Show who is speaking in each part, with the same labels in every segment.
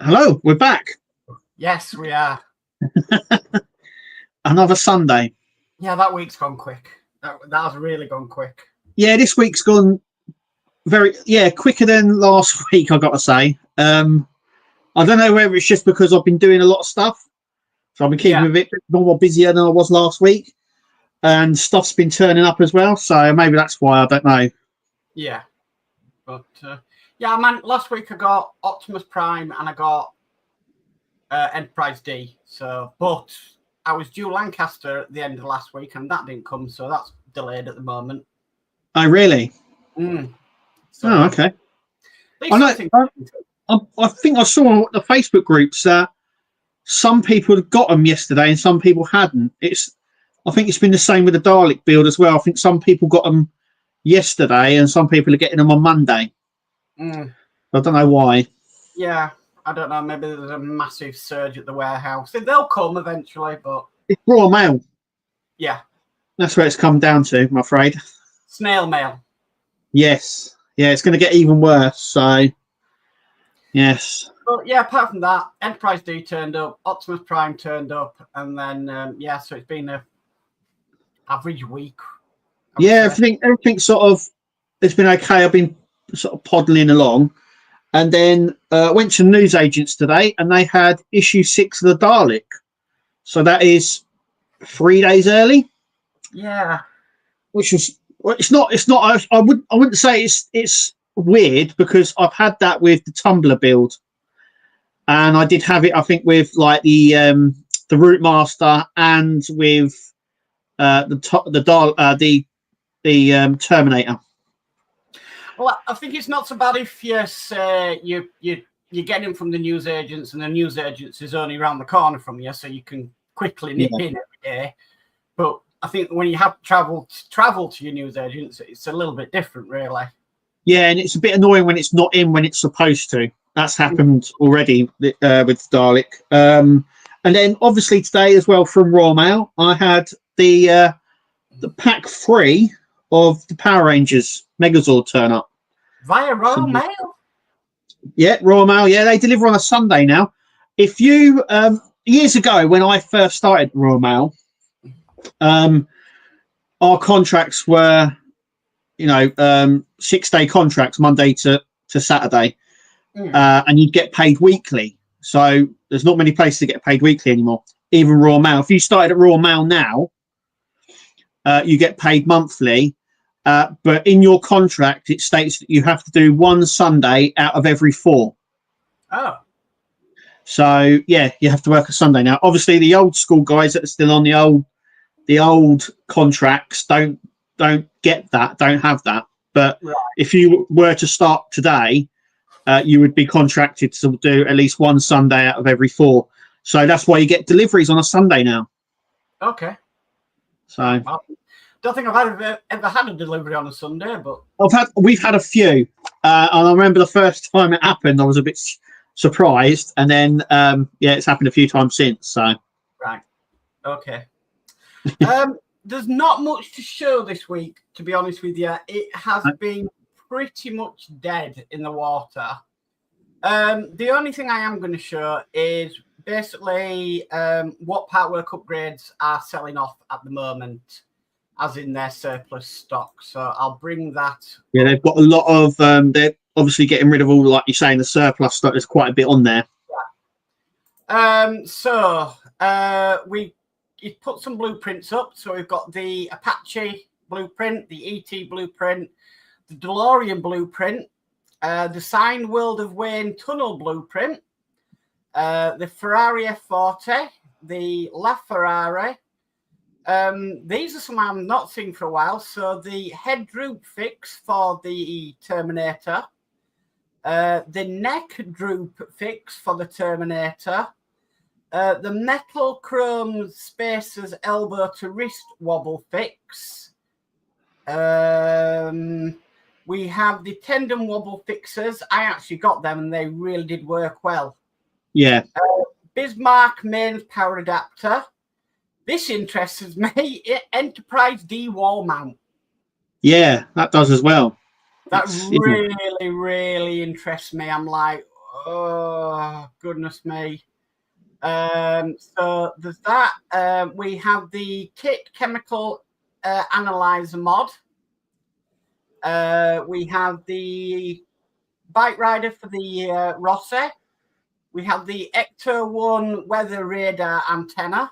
Speaker 1: Hello, we're back.
Speaker 2: Yes, we are.
Speaker 1: Another Sunday.
Speaker 2: Yeah, that week's gone quick. That has really gone quick.
Speaker 1: Yeah, this week's gone quicker than last week, I've got to say. I don't know whether it's just because I've been doing a lot of stuff. So I've been keeping a bit more busier than I was last week. And stuff's been turning up as well. So maybe that's why, I don't know.
Speaker 2: Yeah. But, man, last week I got Optimus Prime and I got Enterprise D. But I was due Lancaster at the end of last week and that didn't come. So that's delayed at the moment.
Speaker 1: Oh, really?
Speaker 2: So,
Speaker 1: okay. I think I saw on the Facebook groups that some people had got them yesterday and some people hadn't. I think it's been the same with the Dalek build as well. I think some people got them yesterday and some people are getting them on Monday. I don't know why.
Speaker 2: Yeah, I don't know. Maybe there's a massive surge at the warehouse. They'll come eventually, but...
Speaker 1: It's raw mail.
Speaker 2: Yeah.
Speaker 1: That's where it's come down to, I'm afraid.
Speaker 2: Snail mail.
Speaker 1: Yes. Yeah, it's going to get even worse, so... Yes.
Speaker 2: But yeah, apart from that, Enterprise D turned up, Optimus Prime turned up, and then, so it's been an average week.
Speaker 1: Yeah, everything sort of... It's been okay. I've been sort of poddling along. And then went to newsagents today, and they had issue 6 of the Dalek. So that is 3 days early.
Speaker 2: Yeah.
Speaker 1: Which was... It's not. I wouldn't say it's weird because I've had that with the Tumblr build, and I did have it. I think with like the Root Master and with the Terminator.
Speaker 2: Well, I think it's not so bad if you say you're getting them from the newsagents, and the newsagents is only around the corner from you, so you can quickly nip in every day. But I think when you have to travel to your newsagents, it's a little bit different, really. Yeah,
Speaker 1: and it's a bit annoying when it's not in when it's supposed to. That's happened already with Dalek. And then obviously today as well from Raw Mail, I had the pack 3 of the Power Rangers Megazord turn up.
Speaker 2: Via Royal Mail?
Speaker 1: Yeah, Royal Mail. Yeah, they deliver on a Sunday now. If you, years ago when I first started Royal Mail, our contracts were, 6-day contracts, Monday to Saturday, and you'd get paid weekly. So there's not many places to get paid weekly anymore. Even Royal Mail. If you started at Royal Mail now, you get paid monthly. But in your contract, it states that you have to do one Sunday out of every 4.
Speaker 2: Oh.
Speaker 1: So yeah, you have to work a Sunday now. Obviously, the old school guys that are still on the old contracts don't get that, don't have that. But if you were to start today, you would be contracted to do at least one Sunday out of every 4. So that's why you get deliveries on a Sunday now.
Speaker 2: Okay.
Speaker 1: So
Speaker 2: don't think I've ever had a delivery on a Sunday, but
Speaker 1: we've had a few, and I remember the first time it happened, I was a bit surprised, and then it's happened a few times since. So
Speaker 2: right, okay. There's not much to show this week, to be honest with you. It has been pretty much dead in the water. The only thing I am going to show is basically what Partwork upgrades are selling off at the moment, as in their surplus stock. So I'll bring that.
Speaker 1: Yeah, they've got a lot of. They're obviously getting rid of all, like you're saying, the surplus stock. There's quite a bit on there.
Speaker 2: Yeah. You put some blueprints up. So we've got the Apache blueprint, the ET blueprint, the DeLorean blueprint, the Signed World of Wayne tunnel blueprint, the Ferrari F40, the LaFerrari. These are some I've not seen for a while. So the head droop fix for the Terminator, the neck droop fix for the Terminator, the metal chrome spacers elbow to wrist wobble fix. We have the tendon wobble fixers. I actually got them and they really did work well.
Speaker 1: Yeah.
Speaker 2: Bismarck mains power adapter. This interests me. Enterprise D wall mount.
Speaker 1: Yeah, that does as well.
Speaker 2: That really, really interests me. I'm like, Oh, goodness me. So there's that. We have the kit chemical analyzer mod. We have the bike rider for the Rossi. We have the Ecto 1 weather radar antenna.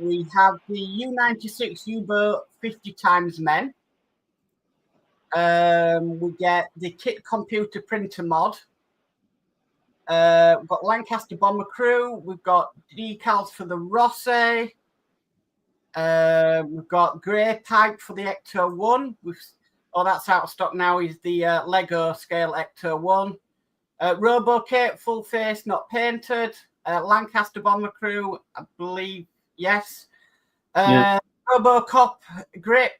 Speaker 2: We have the U-96 U-boat 50 times men. We get the kit computer printer mod. We've got Lancaster bomber crew. We've got decals for the Rossi. We've got grey pipe for the Ecto 1. That's out of stock now. Is the Lego scale Ecto 1. Robo kit, full face, not painted. Lancaster bomber crew, I believe, yes. Robocop grip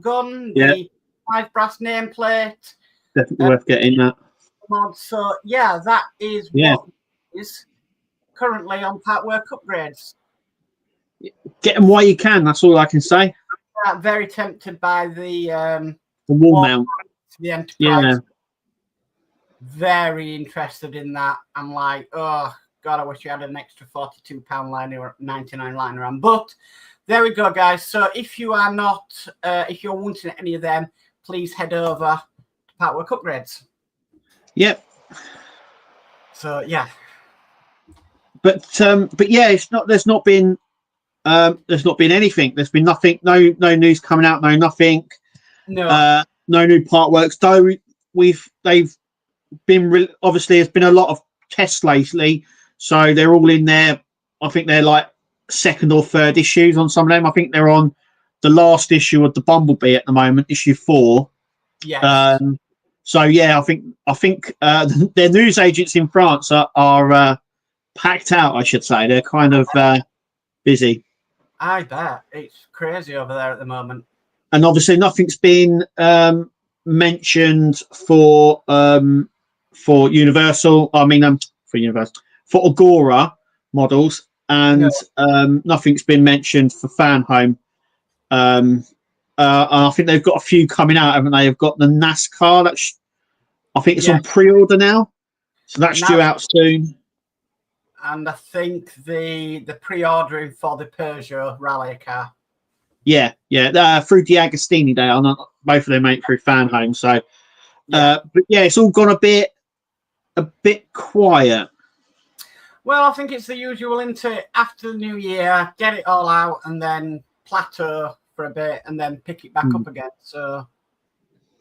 Speaker 2: gun, the 5 brass nameplate.
Speaker 1: Definitely worth getting that.
Speaker 2: So yeah, that is what is currently on Partwork upgrades.
Speaker 1: Get them while you can. That's all I can say.
Speaker 2: Very tempted by the
Speaker 1: wall mount,
Speaker 2: the Enterprise.
Speaker 1: Yeah.
Speaker 2: Very interested in that. I'm like, oh God, I wish you had an extra £42 liner or 99 liner on. But there we go, guys. So if you are not, if you're wanting any of them, please head over to Partwork Upgrades.
Speaker 1: Yep.
Speaker 2: So yeah.
Speaker 1: But yeah, it's not. There's not been anything. There's been nothing. No news coming out. No nothing.
Speaker 2: No.
Speaker 1: No new Partworks. Though they've been obviously there's been a lot of tests lately, so they're all in there. I think they're like second or third issues on some of them. I think they're on the last issue of the Bumblebee at the moment, issue 4.
Speaker 2: Yes.
Speaker 1: So yeah, I think their news agents in France are packed out. I should say they're kind of busy.
Speaker 2: I bet it's crazy over there at the moment.
Speaker 1: And obviously nothing's been mentioned for Universal. I mean, for Agora models, and nothing's been mentioned for Fan Home. I think they've got a few coming out, haven't they? They've got the NASCAR. I think it's on pre-order now, so that's due out soon.
Speaker 2: And I think the pre-ordering for the Peugeot rally car.
Speaker 1: Yeah, through D'Agostini Day. Both of them make through Fan Home. So, but yeah, it's all gone a bit quiet.
Speaker 2: Well, I think it's the usual into after the new year, get it all out, and then plateau for a bit, and then pick it back up again. So,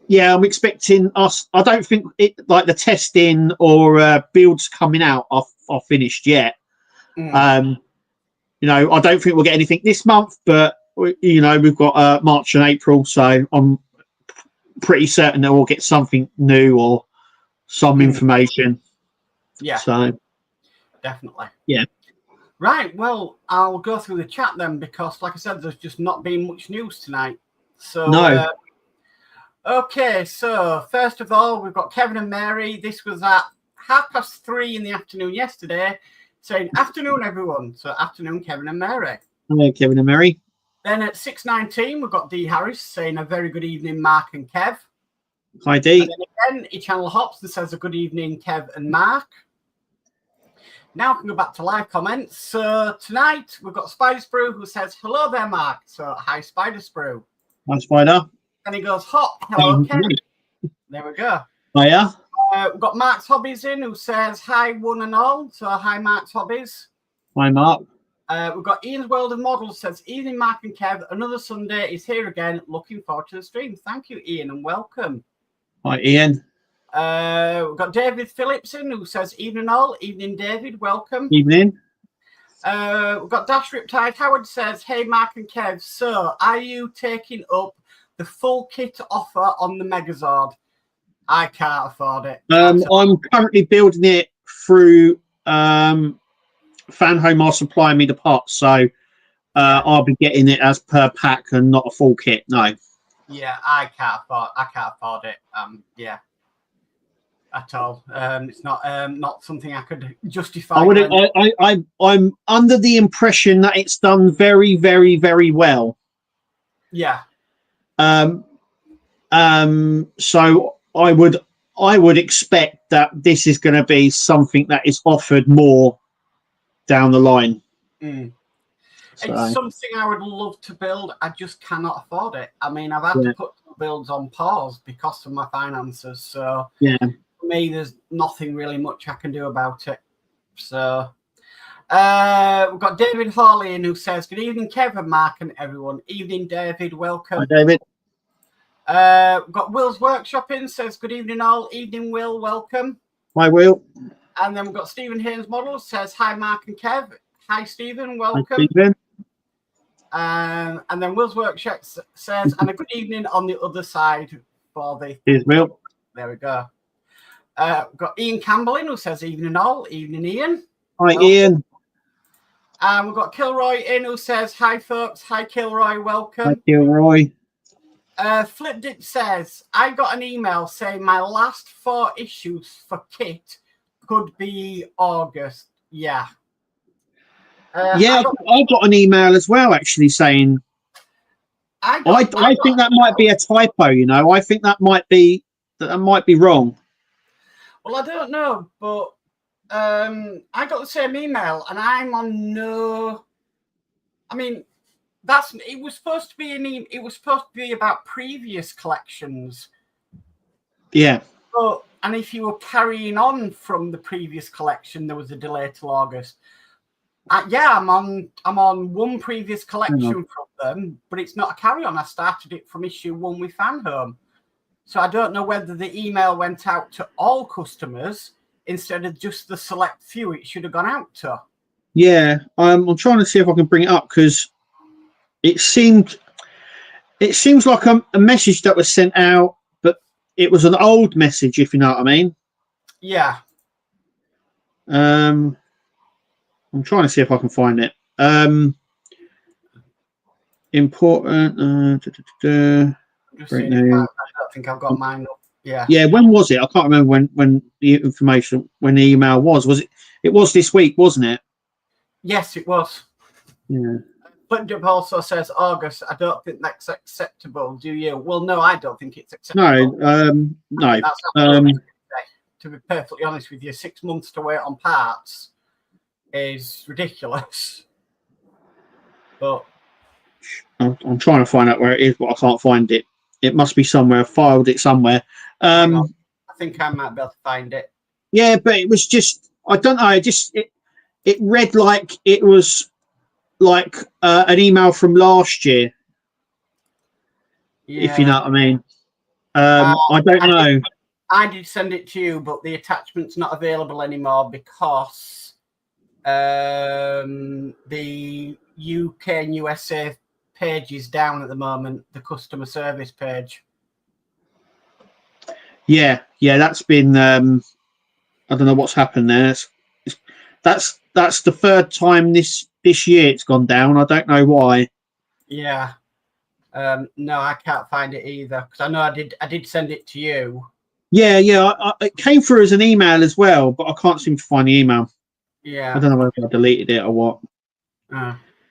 Speaker 1: yeah, I'm expecting us. I don't think it like the testing or builds coming out are finished yet. You know, I don't think we'll get anything this month, but you know, we've got March and April, so I'm pretty certain that we'll get something new or some information.
Speaker 2: Yeah.
Speaker 1: So
Speaker 2: definitely.
Speaker 1: Yeah.
Speaker 2: Right. Well, I'll go through the chat then, because, like I said, there's just not been much news tonight. So
Speaker 1: no.
Speaker 2: Okay. So first of all, we've got Kevin and Mary. This was at 3:30 in the afternoon yesterday, saying afternoon, everyone. So afternoon, Kevin and Mary.
Speaker 1: Hello, Kevin and Mary.
Speaker 2: Then at 6:19, we've got D Harris saying a very good evening, Mark and Kev.
Speaker 1: Hi, D.
Speaker 2: And then again, eChannel Hops that says a good evening, Kev and Mark. Now I can go back to live comments. So tonight we've got Spider Sprue who says hello there, Mark. So hi, Spider Sprue.
Speaker 1: Hi, Spider.
Speaker 2: And he goes hot. Hello, Kev. There we go.
Speaker 1: Hiya.
Speaker 2: We've got Mark's Hobbies in who says hi, one and all. So hi, Mark's Hobbies.
Speaker 1: Hi, Mark.
Speaker 2: We've got Ian's World of Models says evening, Mark and Kev. Another Sunday is here again. Looking forward to the stream. Thank you, Ian, and welcome.
Speaker 1: Hi, Ian.
Speaker 2: We've got David Phillipson who says evening all. Evening, David. Welcome.
Speaker 1: Evening.
Speaker 2: We've got Dash Riptide. Howard says, hey, Mark and Kev. So are you taking up the full kit offer on the Megazord? I can't afford it.
Speaker 1: I'm currently building it through Fan Home are supplying me the parts, so I'll be getting it as per pack and not a full kit. No.
Speaker 2: Yeah, I can't afford it. Yeah, at all. It's not something I could justify.
Speaker 1: I'm under the impression that it's done very, very, very well.
Speaker 2: Yeah.
Speaker 1: So I would expect that this is going to be something that is offered more down the line.
Speaker 2: So. It's something I would love to build. I just cannot afford it. I mean, I've had to put builds on pause because of my finances. So for me, there's nothing really much I can do about it. So we've got David Hawley in who says, "Good evening, Kevin, Mark, and everyone." Evening, David. Welcome.
Speaker 1: Hi, David.
Speaker 2: We've got Will's Workshop in, says, "Good evening, all." Evening, Will. Welcome.
Speaker 1: Hi, Will.
Speaker 2: And then we've got Stephen Haynes Model, says, "Hi, Mark and Kev." Hi, Stephen. Welcome.
Speaker 1: Hi, Stephen.
Speaker 2: And then Will's Workshop says, "And a good evening on the other side for the."
Speaker 1: Here's Will.
Speaker 2: There we go. We've got Ian Campbell in who says, "Evening, all." Evening, Ian.
Speaker 1: Hi, Ian.
Speaker 2: And we've got Kilroy in who says, "Hi, folks." Hi, Kilroy. Welcome.
Speaker 1: Hi, Kilroy.
Speaker 2: Flipdit says, "I got an email saying my last 4 issues for Kit could be August." Yeah.
Speaker 1: I got an email as well, actually, saying I think that might be a typo. You know, I think that might be wrong.
Speaker 2: Well, I don't know, but I got the same email, and I'm on no. I mean, it was supposed to be it was supposed to be about previous collections.
Speaker 1: Yeah.
Speaker 2: And if you were carrying on from the previous collection, there was a delay till August. I'm on one previous collection from them, but it's not a carry-on. I started it from issue 1 with Fan Home. So I don't know whether the email went out to all customers instead of just the select few it should have gone out to.
Speaker 1: Yeah, I'm trying to see if I can bring it up because it seems like a message that was sent out, but it was an old message, if you know what I mean.
Speaker 2: Yeah.
Speaker 1: I'm trying to see if I can find it. Important.
Speaker 2: I don't think I've got mine up. Yeah.
Speaker 1: Yeah. When was it? I can't remember when the email was. Was it? It was this week, wasn't it?
Speaker 2: Yes, it was.
Speaker 1: Yeah.
Speaker 2: Flipdip also says August. I don't think that's acceptable. Do you? Well, no, I don't think it's acceptable.
Speaker 1: No.
Speaker 2: To be perfectly honest with you, 6 months to wait on parts is ridiculous. But
Speaker 1: I'm trying to find out where it is, but I can't find it. It must be somewhere. I filed it somewhere.
Speaker 2: I think I might be able to find it.
Speaker 1: Yeah, but it was just, I don't know. It read like it was like an email from last year.
Speaker 2: Yeah.
Speaker 1: If you know what I mean. I don't know.
Speaker 2: I did send it to you, but the attachment's not available anymore because the UK and USA page is down at the moment, the customer service page. Yeah, that's been I don't know what's happened there. That's the 3rd time this year it's gone down. I don't know why. Yeah. No, I can't find it either because I know I did send it to you. Yeah, it came through as an email as well, but I can't seem to find the email. Yeah, I don't know whether I deleted it or what.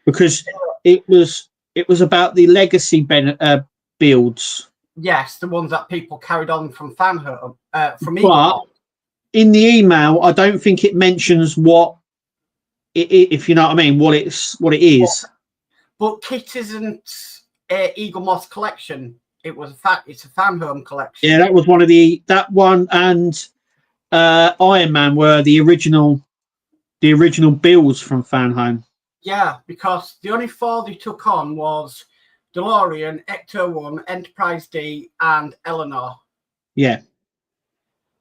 Speaker 2: Because it was about the legacy builds. Yes, the ones that people carried on from Fan Home, from Eagle. But in the email, I don't think it mentions what if you know what I mean, what it is. But Kit isn't Eagle Moss collection. It's a Fan Home collection. Yeah, that was that one and Iron Man were the original builds from Fan Home. Yeah, because the only 4 they took on was DeLorean, Ecto-1, Enterprise D, and Eleanor. Yeah.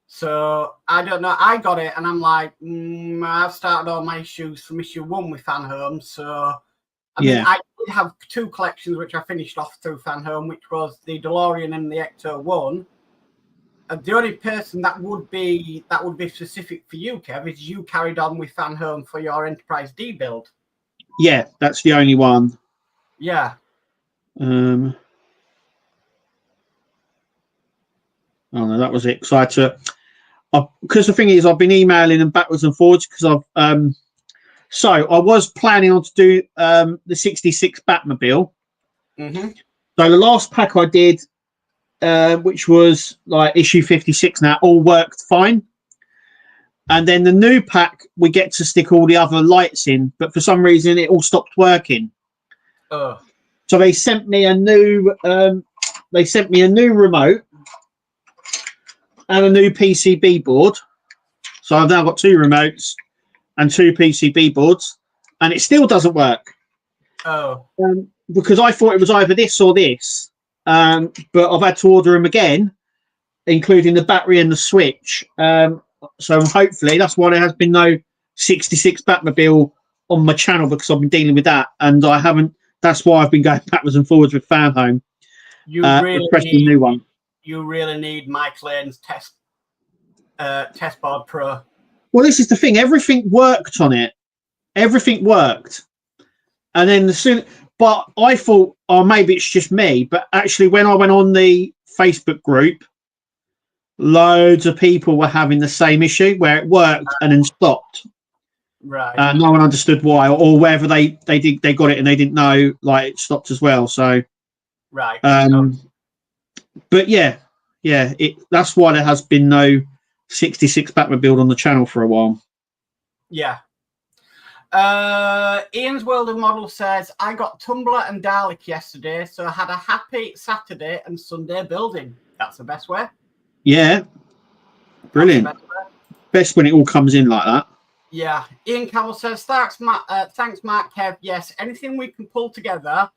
Speaker 2: So I don't know. I got it, and I'm like, I've started all my issues from issue 1 with Fan Home. So I mean, I did have 2 collections which I finished off through Fan Home, which was the DeLorean and the Ecto-1. And the only person that would be specific for you, Kev, is you carried on with Fan Home for your Enterprise D build. Yeah, that's the only one. Yeah. Oh no, that was it. Because I had to. Because the thing is, I've been emailing them backwards and forwards because I've. So I was planning on to do the 66 Batmobile. Mm-hmm. So the last pack I did, which was like issue 56 now, all worked fine.
Speaker 1: And then the new pack, we get to stick all the other lights in, but for some reason it all stopped working.
Speaker 2: Oh.
Speaker 1: So they sent me a new remote and a new PCB board. So I've now got 2 remotes and 2 PCB boards, and it still doesn't work.
Speaker 2: Oh.
Speaker 1: Because I thought it was either this or this, but I've had to order them again, including the battery and the switch. So hopefully that's why there has been no 66 Batmobile on my channel, because I've been dealing with that, and I haven't. That's why I've been going backwards and forwards with Fan Home.
Speaker 2: You really need
Speaker 1: a new one.
Speaker 2: You really need Mike Lane's test board Pro.
Speaker 1: Well, this is the thing. Everything worked on it. Everything worked, and then but I thought, oh, maybe it's just me. But actually, when I went on the Facebook group, loads of people were having the same issue where it worked and then stopped.
Speaker 2: Right.
Speaker 1: No one understood why, or whether they got it and they didn't know, like, it stopped as well. So,
Speaker 2: right.
Speaker 1: But that's why there has been no 66 Batmobile on the channel for a while.
Speaker 2: Yeah. Ian's World of Models says, I got Tumbler and Dalek yesterday, so I had a happy Saturday and Sunday building. That's the best way.
Speaker 1: Yeah. Brilliant. Best when it all comes in like that.
Speaker 2: Yeah. Ian Campbell says, thanks, Mark Kev. Yes, anything we can pull together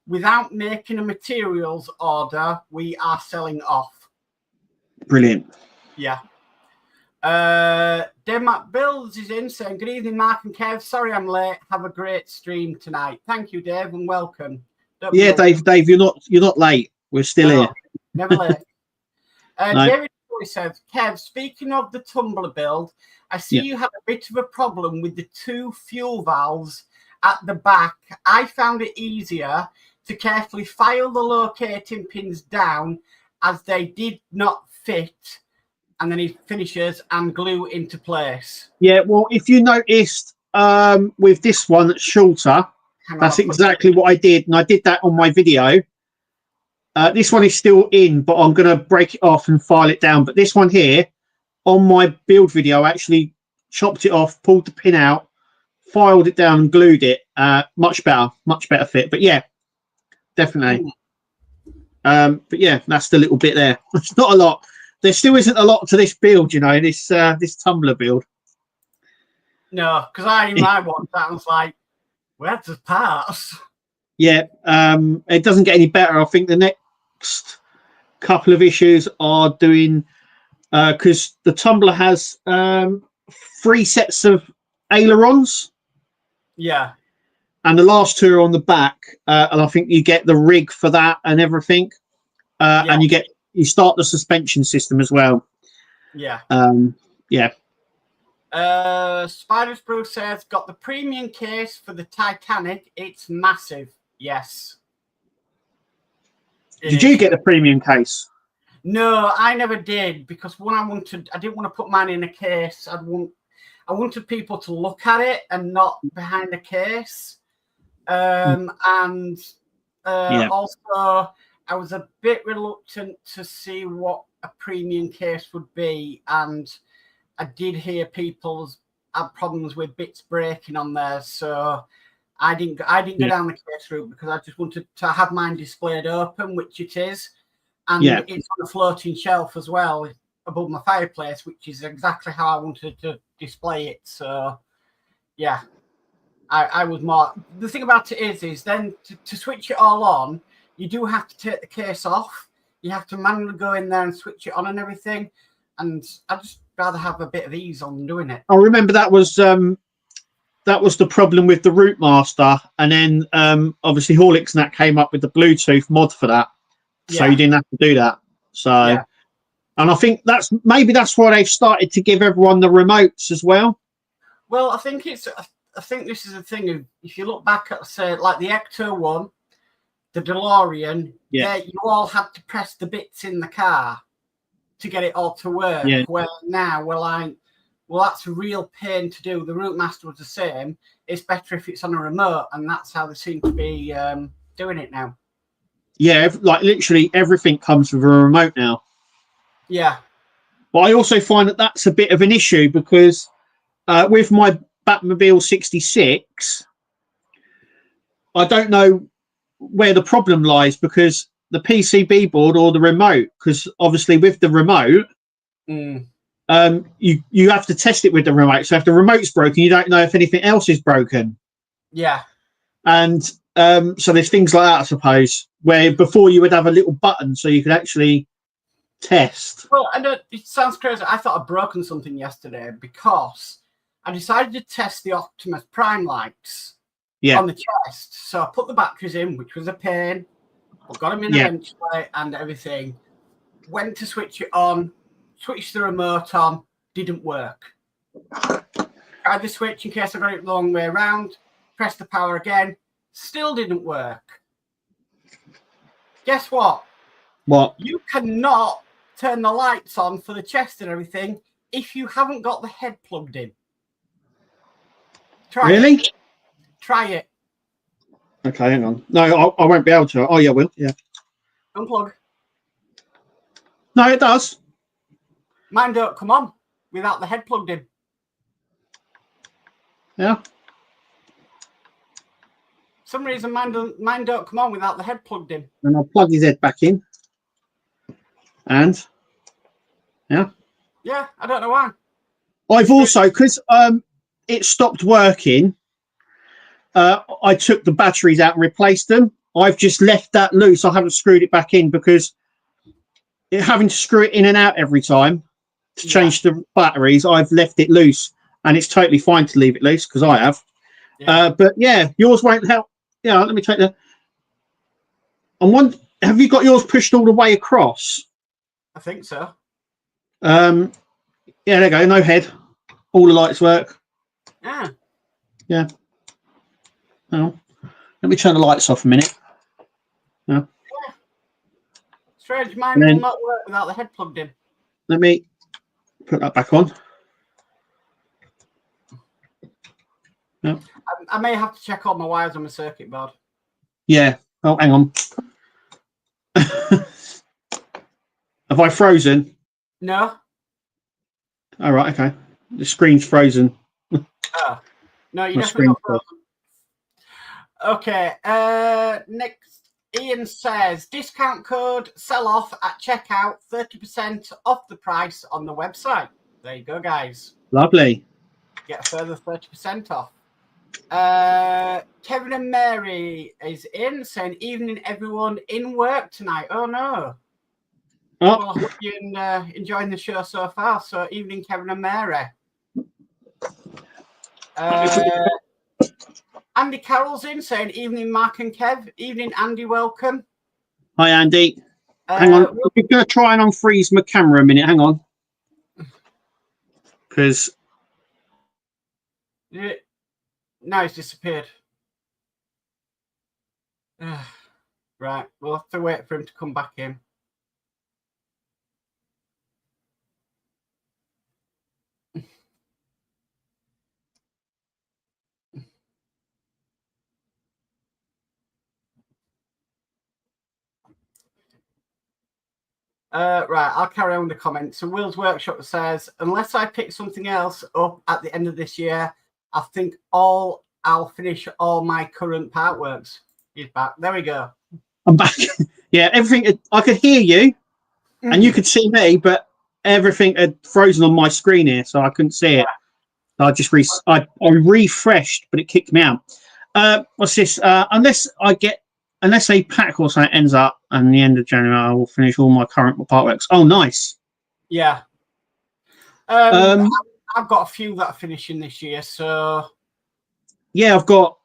Speaker 2: without making a materials order, we are selling off.
Speaker 1: Brilliant.
Speaker 2: Yeah. Denmark Bills is in saying, good evening, Mark and Kev. Sorry I'm late. Have a great stream tonight. Thank you, Dave, and welcome.
Speaker 1: Dave, you're not late. We're still here.
Speaker 2: Never late.
Speaker 1: No.
Speaker 2: David says, Kev, speaking of the tumbler build, I see you have a bit of a problem with the 2 fuel valves at the back. I found it easier to carefully file the locating pins down as they did not fit. And then he finishes and glue into place. Yeah,
Speaker 1: well, if you noticed with this one that's shorter, that's exactly what I did. And I did that on my video. This one is still in, but I'm going to break it off and file it down. But this one here, on my build video, I actually chopped it off, pulled the pin out, filed it down and glued it. Much better fit. But yeah, definitely. But yeah, that's the little bit there. It's not a lot. There still isn't a lot to this build, this tumbler build.
Speaker 2: No, because in my one, that was like, where's the parts?
Speaker 1: Yeah, it doesn't get any better. I think the next couple of issues are doing, because the tumbler has 3 sets of ailerons.
Speaker 2: Yeah.
Speaker 1: And the last 2 are on the back. And I think you get the rig for that and everything. And you start the suspension system as well.
Speaker 2: Yeah.
Speaker 1: Yeah.
Speaker 2: Spider's Brew says, got the premium case for the Titanic. It's massive. Yes.
Speaker 1: Did you get the premium case?
Speaker 2: No, I never did, because when I didn't want to put mine in a case. I wanted people to look at it and not behind the case. Also, I was a bit reluctant to see what a premium case would be, and I did hear people had problems with bits breaking on there, so I didn't go down the case route, because I just wanted to have mine displayed open, which it is, and it's on a floating shelf as well above my fireplace, which is exactly how I wanted to display it. So yeah, I was more. The thing about it is then to switch it all on, you do have to take the case off. You have to manually go in there and switch it on and everything. And I just rather have a bit of ease on doing it.
Speaker 1: I remember that was the problem with the Root Master, and then obviously Horlicks and that came up with the Bluetooth mod for that, so you didn't have to do that. So, and I think that's why they've started to give everyone the remotes as well.
Speaker 2: Well, I think this is the thing. If you look back at, say, like the Ecto one, the DeLorean, you all had to press the bits in the car to get it all to work. Yeah. Where now we're like, well, that's a real pain to do. The Root Master was the same. It's better if it's on a remote, and that's how they seem to be doing it now. Yeah,
Speaker 1: like literally everything comes with a remote now.
Speaker 2: Yeah.
Speaker 1: But I also find that that's a bit of an issue because with my Batmobile 66, I don't know where the problem lies because the PCB board or the remote, because obviously with the remote, you have to test it with the remote. So if the remote's broken, you don't know if anything else is broken.
Speaker 2: Yeah.
Speaker 1: And so there's things like that, I suppose, where before you would have a little button so you could actually test.
Speaker 2: Well, I know it sounds crazy. I thought I'd broken something yesterday because I decided to test the Optimus Prime lights on the chest. So I put the batteries in, which was a pain. I got them in eventually and everything. Went to switch it on, switched the remote on, didn't work. Tried the switch in case I got it the wrong way around. Pressed the power again, still didn't work. Guess what?
Speaker 1: What?
Speaker 2: You cannot turn the lights on for the chest and everything if you haven't got the head plugged in. Try it. Try it.
Speaker 1: Okay, hang on. No, I won't be able to. Oh, yeah, I will. Yeah.
Speaker 2: Unplug.
Speaker 1: No, it does.
Speaker 2: Mine don't come on without the head plugged in.
Speaker 1: Yeah.
Speaker 2: For some reason, mine don't come on without the head plugged in.
Speaker 1: And I'll plug his head back in. And, yeah.
Speaker 2: Yeah, I don't know why.
Speaker 1: I've also, because it stopped working, I took the batteries out and replaced them. I've just left that loose. I haven't screwed it back in because having to screw it in and out every time to change the batteries, I've left it loose. And it's totally fine to leave it loose because I have. Yeah. But yeah, yours won't help. Yeah, let me take the. Have you got yours pushed all the way across?
Speaker 2: I think so.
Speaker 1: Yeah, there you go. No head. All the lights work.
Speaker 2: Yeah.
Speaker 1: Yeah. Oh, let me turn the lights off a minute. Yeah.
Speaker 2: Strange. Mine will not work without the head plugged in.
Speaker 1: Let me put that back on. Yeah.
Speaker 2: I may have to check all my wires on my circuit board.
Speaker 1: Yeah. Oh, hang on. Have I frozen?
Speaker 2: No.
Speaker 1: All right. Okay. The screen's frozen.
Speaker 2: Oh. No, you definitely not frozen. Okay. Next, Ian says discount code sell off at checkout, 30% off the price on the website. There you go, guys.
Speaker 1: Lovely.
Speaker 2: Get a further 30% off. Kevin and Mary is in saying evening everyone in work tonight. Oh no. Well, I hope you're enjoying the show so far. So evening Kevin and Mary. Andy Carroll's in saying evening Mark and Kev. Evening Andy, welcome.
Speaker 1: Hi Andy. Hang on. We're going to try and unfreeze my camera a minute. Hang on. Because
Speaker 2: now it's disappeared. Right, we'll have to wait for him to come back in. Right, I'll carry on with the comments. So Will's Workshop says, unless I pick something else up at the end of this year, I think I'll finish all my current Partworks. He's back. There we go.
Speaker 1: I'm back. Yeah, everything. I could hear you, and you could see me, but everything had frozen on my screen here, so I couldn't see it. So I just I refreshed, but it kicked me out. What's this? Unless a pack or something ends up, and the end of January, I will finish all my current Partworks. Oh, nice.
Speaker 2: Yeah. I've got a few that are finishing this year, so
Speaker 1: yeah, I've got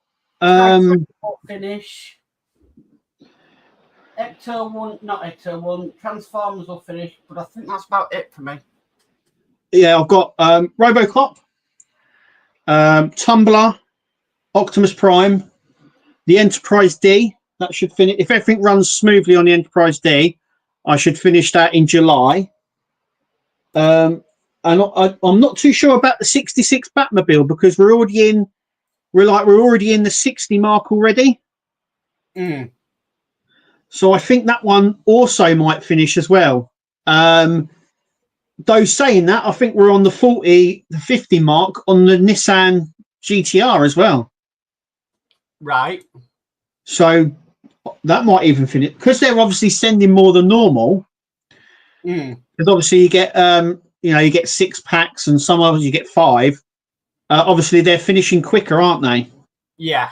Speaker 2: finish. Ecto 1, not Ecto 1, Transformers will finish, but I think that's about it for me.
Speaker 1: Yeah, I've got Robocop, Tumbler, Optimus Prime, the Enterprise D. That should finish. If everything runs smoothly on the Enterprise D, I should finish that in July. And I'm not too sure about the 66 Batmobile because we're already in the 60 mark already. So I think that one also might finish as well. though saying that, I think we're on the 50 mark on the Nissan GTR as well.
Speaker 2: Right.
Speaker 1: So that might even finish because they're obviously sending more than normal. Because obviously you get you get 6 packs and some others you get 5. Obviously they're finishing quicker, aren't they?
Speaker 2: Yeah.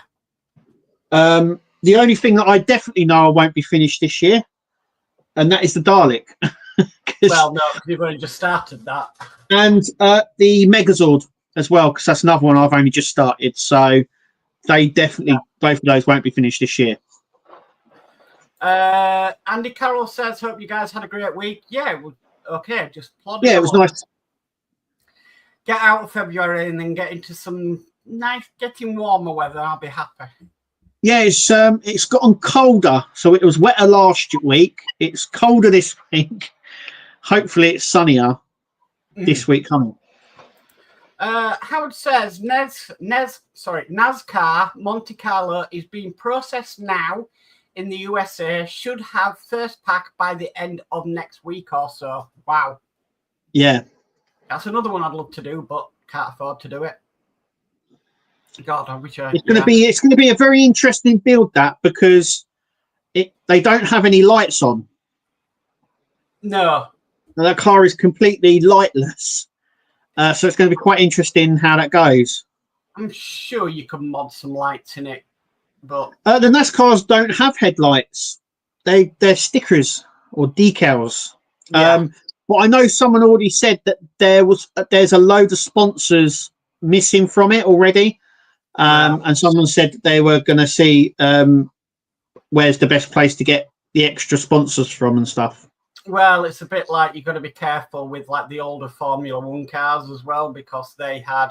Speaker 1: The only thing that I definitely know I won't be finished this year, and that is the Dalek.
Speaker 2: Well, no, because you've only just started that.
Speaker 1: And the Megazord as well, because that's another one I've only just started. So they definitely, both of those won't be finished this year.
Speaker 2: Andy Carroll says, hope you guys had a great week. Yeah, okay, just plod
Speaker 1: it was nice.
Speaker 2: Get out of February and then get into some nice, getting warmer weather. I'll be happy.
Speaker 1: Yeah, it's gotten colder. So it was wetter last week. It's colder this week. Hopefully it's sunnier this week coming.
Speaker 2: Howard says NASCAR Monte Carlo is being processed now in the USA. Should have first pack by the end of next week or so. Wow.
Speaker 1: Yeah.
Speaker 2: That's another one I'd love to do, but can't afford to do it. God, I wish I.
Speaker 1: It's going to be a very interesting build, that, because they don't have any lights on.
Speaker 2: No.
Speaker 1: And that car is completely lightless. So it's going to be quite interesting how that goes.
Speaker 2: I'm sure you can mod some lights in it, but
Speaker 1: the NASCARs don't have headlights. They're stickers or decals.
Speaker 2: Yeah.
Speaker 1: But I know someone already said that there's a load of sponsors missing from it already. And someone said they were going to see where's the best place to get the extra sponsors from and stuff.
Speaker 2: Well, it's a bit like you've got to be careful with like the older Formula One cars as well, because they had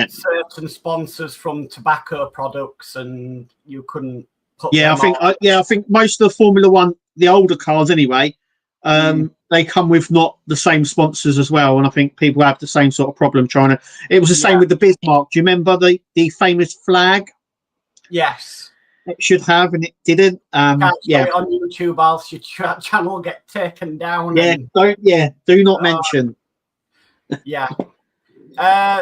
Speaker 2: certain sponsors from tobacco products, and you couldn't put.
Speaker 1: I think most of the Formula One, the older cars anyway, they come with not the same sponsors as well, and I think people have the same sort of problem trying to. It was the same with the Bismarck. Do you remember the famous flag?
Speaker 2: Yes.
Speaker 1: It should have, and it didn't.
Speaker 2: Can't show it on YouTube, else your channel will get taken down.
Speaker 1: Do not mention.
Speaker 2: Yeah.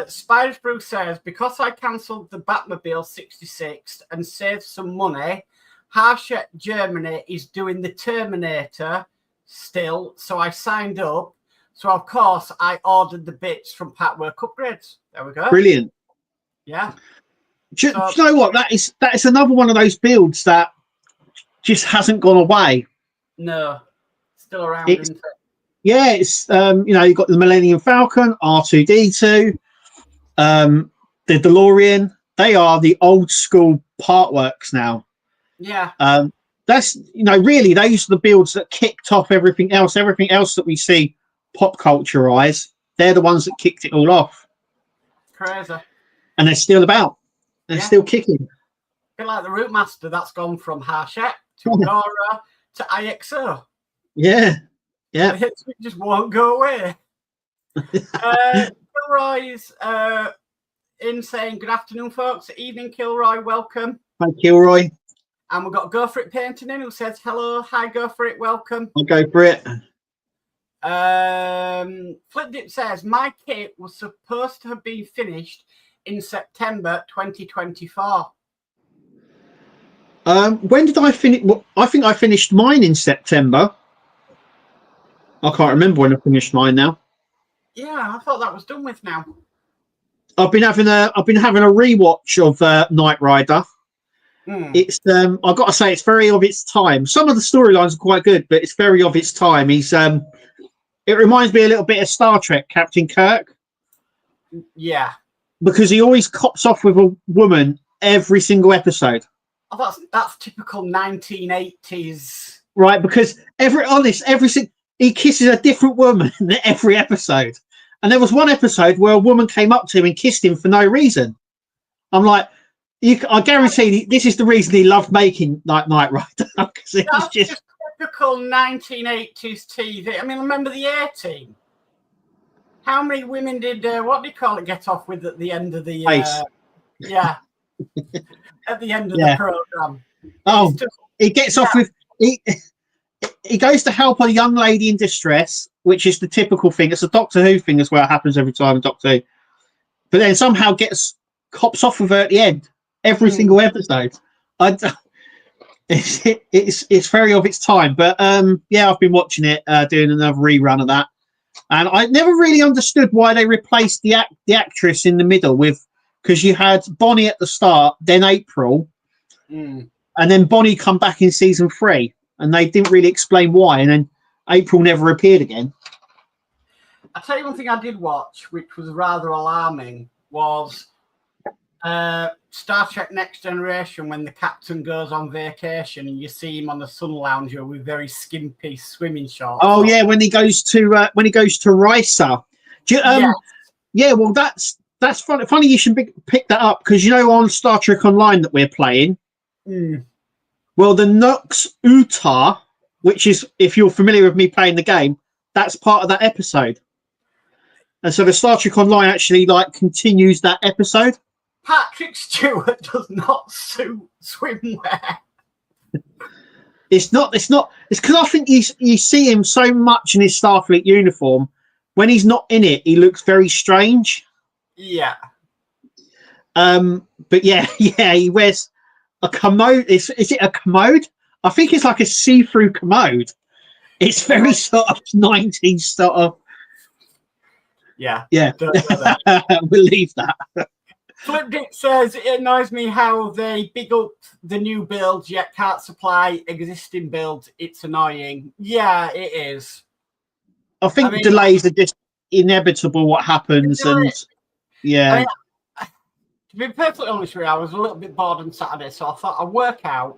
Speaker 2: Spiders Brew says, because I cancelled the Batmobile 66 and saved some money, Harshett Germany is doing the Terminator still, so I signed up. So of course I ordered the bits from Partwork Upgrades. There we go.
Speaker 1: Brilliant.
Speaker 2: Yeah.
Speaker 1: Do you know what? That is another one of those builds that just hasn't gone away.
Speaker 2: No, still around, isn't it?
Speaker 1: Yeah, it's you've got the Millennium Falcon, R2D2, the DeLorean. They are the old school Partworks now.
Speaker 2: Yeah.
Speaker 1: That's really those are the builds that kicked off everything else. Everything else that we see pop culture-wise, they're the ones that kicked it all off.
Speaker 2: Crazy.
Speaker 1: And they're still about. They're still kicking.
Speaker 2: A bit like the Rootmaster, that's gone from Harshett to Agora to IXO.
Speaker 1: Yeah. Yeah.
Speaker 2: It just won't go away. Kilroy's in saying, good afternoon, folks. Evening, Kilroy. Welcome.
Speaker 1: Hi, Kilroy.
Speaker 2: And we've got Go For It Painting in who says, hello. Hi, Go For It. Welcome.
Speaker 1: I'll go for it.
Speaker 2: Flipdip says, my kit was supposed to have been finished in September 2024.
Speaker 1: When did I finish? Well, I think I finished mine in September. I can't remember when I finished mine now.
Speaker 2: Yeah, I thought that was done with now.
Speaker 1: I've been having a rewatch of Knight Rider. It's I've got to say it's very of its time. Some of the storylines are quite good, but it's very of its time. It reminds me a little bit of Star Trek, Captain Kirk.
Speaker 2: Yeah.
Speaker 1: Because he always cops off with a woman every single episode.
Speaker 2: Oh, that's typical 1980s.
Speaker 1: Right, because he kisses a different woman in every episode. And there was one episode where a woman came up to him and kissed him for no reason. I'm like, I guarantee this is the reason he loved making Knight Rider. Because it was just
Speaker 2: typical 1980s TV. I mean, remember the A-Team? How many women did what do you call it? Get off with at the end of the at the end of the program.
Speaker 1: Oh, he gets off with he goes to help a young lady in distress, which is the typical thing. It's a Doctor Who thing as well. It happens every time in Doctor Who. But then somehow cops off with her at the end. Every single episode. It's very of its time. But yeah, I've been watching it, doing another rerun of that. And I never really understood why they replaced the actress in the middle with, because you had Bonnie at the start, then April, and then Bonnie come back in season 3, and they didn't really explain why, and then April never appeared again.
Speaker 2: I'll tell you one thing I did watch, which was rather alarming, was Star Trek Next Generation, when the captain goes on vacation and you see him on the sun lounger with very skimpy swimming shorts.
Speaker 1: Oh yeah, when he goes to Risa. Yeah, well that's funny. Funny you should pick that up, because you know on Star Trek Online that we're playing. Well, the Nux Utar, which is, if you're familiar with me playing the game, that's part of that episode. And so the Star Trek Online actually continues that episode.
Speaker 2: Patrick Stewart does not suit swimwear.
Speaker 1: It's because I think you see him so much in his Starfleet uniform. When he's not in it, he looks very strange.
Speaker 2: Yeah.
Speaker 1: But yeah, he wears a commode. Is it a commode? I think it's like a see-through commode. It's very sort of 90s sort of.
Speaker 2: Yeah.
Speaker 1: We'll leave that.
Speaker 2: Flip Dick says, it annoys me how they big up the new builds yet can't supply existing builds. It's annoying. Yeah, it is.
Speaker 1: I think delays are just inevitable. What happens, and yeah.
Speaker 2: To be perfectly honest with you, I was a little bit bored on Saturday, so I thought I'd work out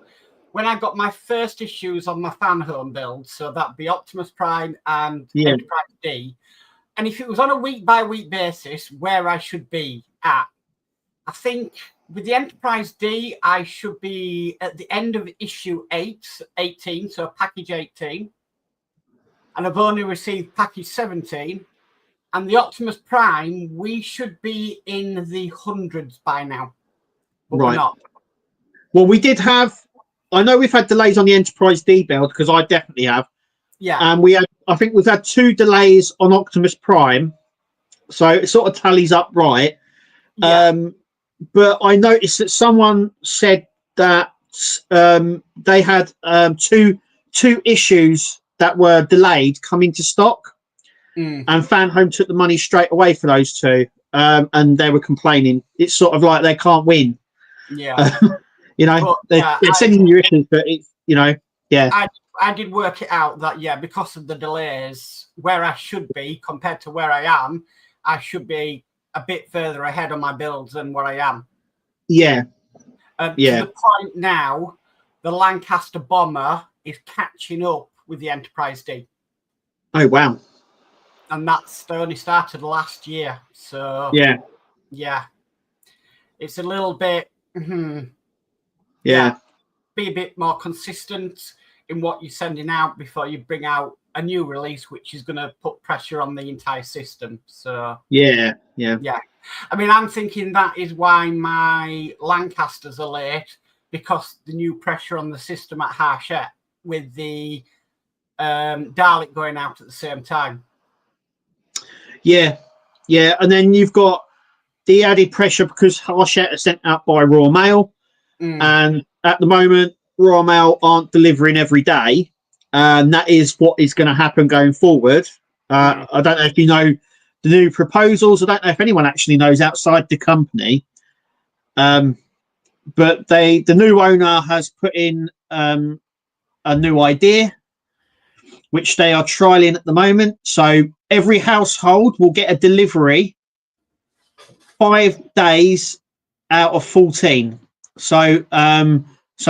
Speaker 2: when I got my first issues on my fan home build. So that'd be Optimus Prime and Enterprise D. And if it was on a week-by-week basis, where I should be at. I think with the Enterprise D, I should be at the end of issue 18, so package 18. And I've only received package 17. And the Optimus Prime, we should be in the hundreds by now. But we're not.
Speaker 1: Well, we did have, I know we've had delays on the Enterprise D build, because I definitely have.
Speaker 2: Yeah.
Speaker 1: And I think we've had 2 delays on Optimus Prime. So it sort of tallies up right. Yeah. But I noticed that someone said that they had two issues that were delayed come into stock, and Fan Home took the money straight away for those 2, and they were complaining. It's sort of like they can't win.
Speaker 2: Yeah,
Speaker 1: they're sending you issues, but it's
Speaker 2: I did work it out that because of the delays, where I should be compared to where I am, I should be a bit further ahead on my builds than what I am.
Speaker 1: Yeah.
Speaker 2: To the point now, the Lancaster Bomber is catching up with the Enterprise D.
Speaker 1: Oh, wow.
Speaker 2: And that's only started last year. So, yeah. It's a little bit, be a bit more consistent in what you're sending out before you bring out a new release, which is going to put pressure on the entire system. So
Speaker 1: yeah.
Speaker 2: I mean, I'm thinking that is why my Lancasters are late, because the new pressure on the system at Hachette with the Dalek going out at the same time.
Speaker 1: Yeah, and then you've got the added pressure because Hachette are sent out by Royal Mail, and at the moment Royal Mail aren't delivering every day. And that is what is going to happen going forward. I don't know if you know the new proposals. I don't know if anyone actually knows outside the company. But the new owner has put in a new idea, which they are trialing at the moment. So every household will get a delivery 5 days out of 14. So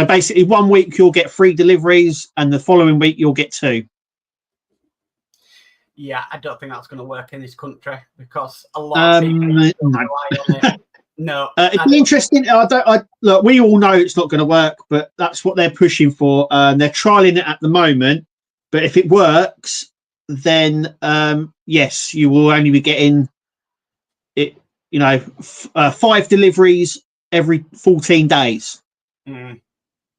Speaker 1: basically 1 week you'll get 3 deliveries and the following week you'll get 2.
Speaker 2: Yeah, I don't think that's going to work in this country because a lot of people rely on it. No.
Speaker 1: It'd be interesting. Look, we all know it's not going to work, but that's what they're pushing for. They're trialing it at the moment. But if it works, then yes, you will only be getting it. 5 deliveries every 14 days.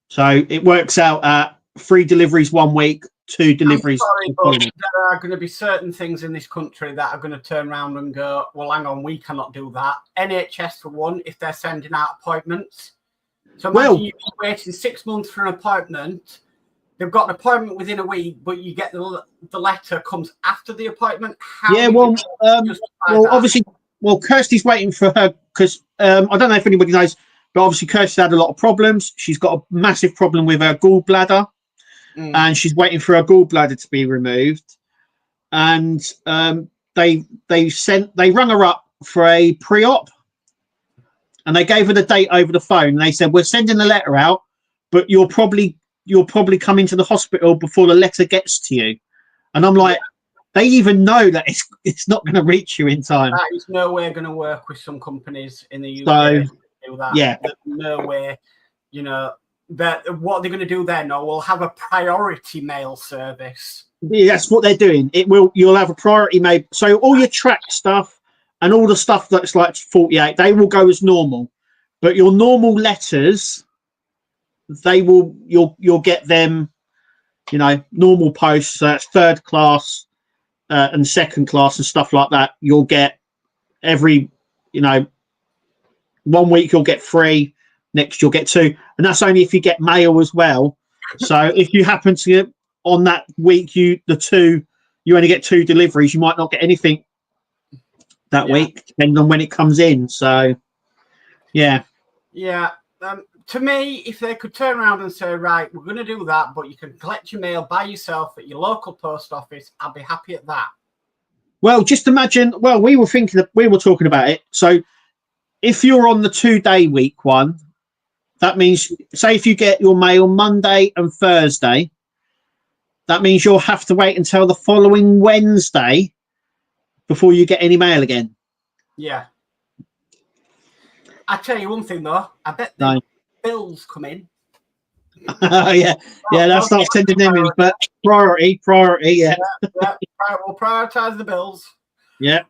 Speaker 1: So it works out at 3 deliveries 1 week, 2 deliveries.
Speaker 2: I'm sorry, but there are going to be certain things in this country that are going to turn around and go, well, hang on, we cannot do that. NHS, for one, if they're sending out appointments. So imagine you've been waiting 6 months for an appointment. They've got an appointment within a week, but you get the letter comes after the appointment.
Speaker 1: Obviously, Kirsty's waiting for her because I don't know if anybody knows, but obviously Kirsty's had a lot of problems. She's got a massive problem with her gallbladder, and she's waiting for her gallbladder to be removed. And they rung her up for a pre-op, and they gave her the date over the phone. And they said, "We're sending the letter out, but you'll probably come into the hospital before the letter gets to you." And I'm like, they even know that it's not going to reach you in time.
Speaker 2: That is no way going to work with some companies in the UK. Do that.
Speaker 1: Yeah.
Speaker 2: There's no way, that what they're going to do then, or we'll have a priority mail service.
Speaker 1: Yeah, that's what they're doing. You'll have a priority mail. So all your track stuff and all the stuff that's like 48, they will go as normal. But your normal letters, you'll get them, normal posts. So that's 3rd class and 2nd class and stuff like that. You'll get every, 1 week you'll get 3, next you'll get 2, and that's only if you get mail as well. So if you happen to get on that week, you only get 2 deliveries, you might not get anything that week, depending on when it comes in. So yeah.
Speaker 2: To me, if they could turn around and say, right, we're going to do that, but you can collect your mail by yourself at your local post office, I'd be happy at that.
Speaker 1: Well, just imagine, we were talking about it. So if you're on the 2-day week one, that means, say if you get your mail Monday and Thursday, that means you'll have to wait until the following Wednesday before you get any mail again.
Speaker 2: Yeah. I tell you one thing though, I bet the bills come in.
Speaker 1: They'll start sending them in, but priority, yeah.
Speaker 2: We'll prioritise the bills.
Speaker 1: Yeah.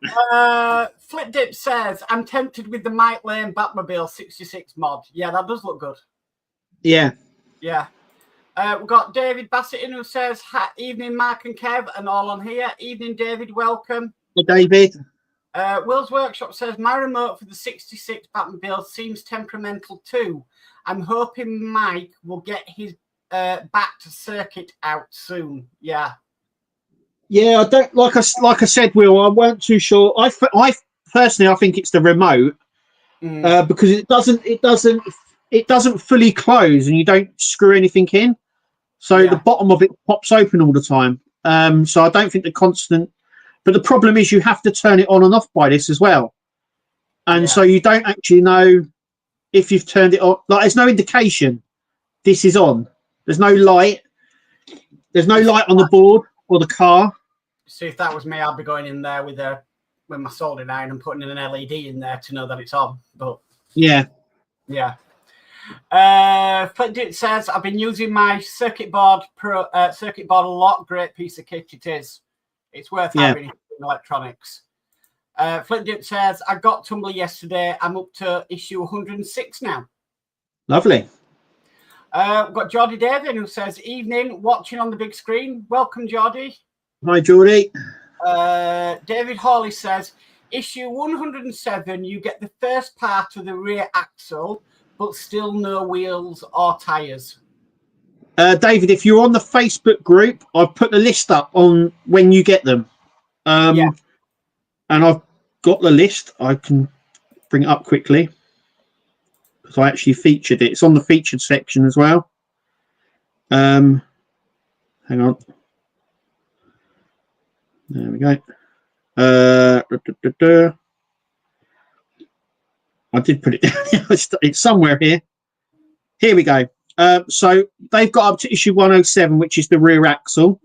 Speaker 2: Flip Dip says, I'm tempted with the Mike Lane Batmobile 66 mod. Yeah, that does look good.
Speaker 1: Yeah.
Speaker 2: Yeah. We've got David Bassett in who says, evening, Mark and Kev, and all on here. Evening, David, welcome.
Speaker 1: Hey, David.
Speaker 2: Will's Workshop says, my remote for the 66 Batmobile seems temperamental too. I'm hoping Mike will get his back to circuit out soon. Yeah.
Speaker 1: Yeah, I don't like I said, Will. I weren't too sure. I personally, I think it's the remote because it doesn't fully close and you don't screw anything in, so the bottom of it pops open all the time. So I don't think the constant. But the problem is you have to turn it on and off by this as well, and so you don't actually know if you've turned it on. Like there's no indication this is on. There's no light. There's no light on the board or the car.
Speaker 2: See, if that was me, I'd be going in there with my soldering iron and putting in an LED in there to know that it's on. But
Speaker 1: yeah.
Speaker 2: Flint says I've been using my circuit board a lot. Great piece of kit it is. It's worth having in electronics. Flint Dip says I got Tumbler yesterday. I'm up to issue 106 now.
Speaker 1: Lovely.
Speaker 2: We've got Geordie David who says evening, watching on the big screen. Welcome, Geordie.
Speaker 1: Hi, Geordie.
Speaker 2: David Hawley says, issue 107, you get the first part of the rear axle, but still no wheels or tyres.
Speaker 1: David, if you're on the Facebook group, I've put the list up on when you get them. And I've got the list. I can bring it up quickly because I actually featured it. It's on the featured section as well. Hang on. There we go. I did put it down. It's somewhere here. Here we go. So they've got up to issue 107, which is the rear axle.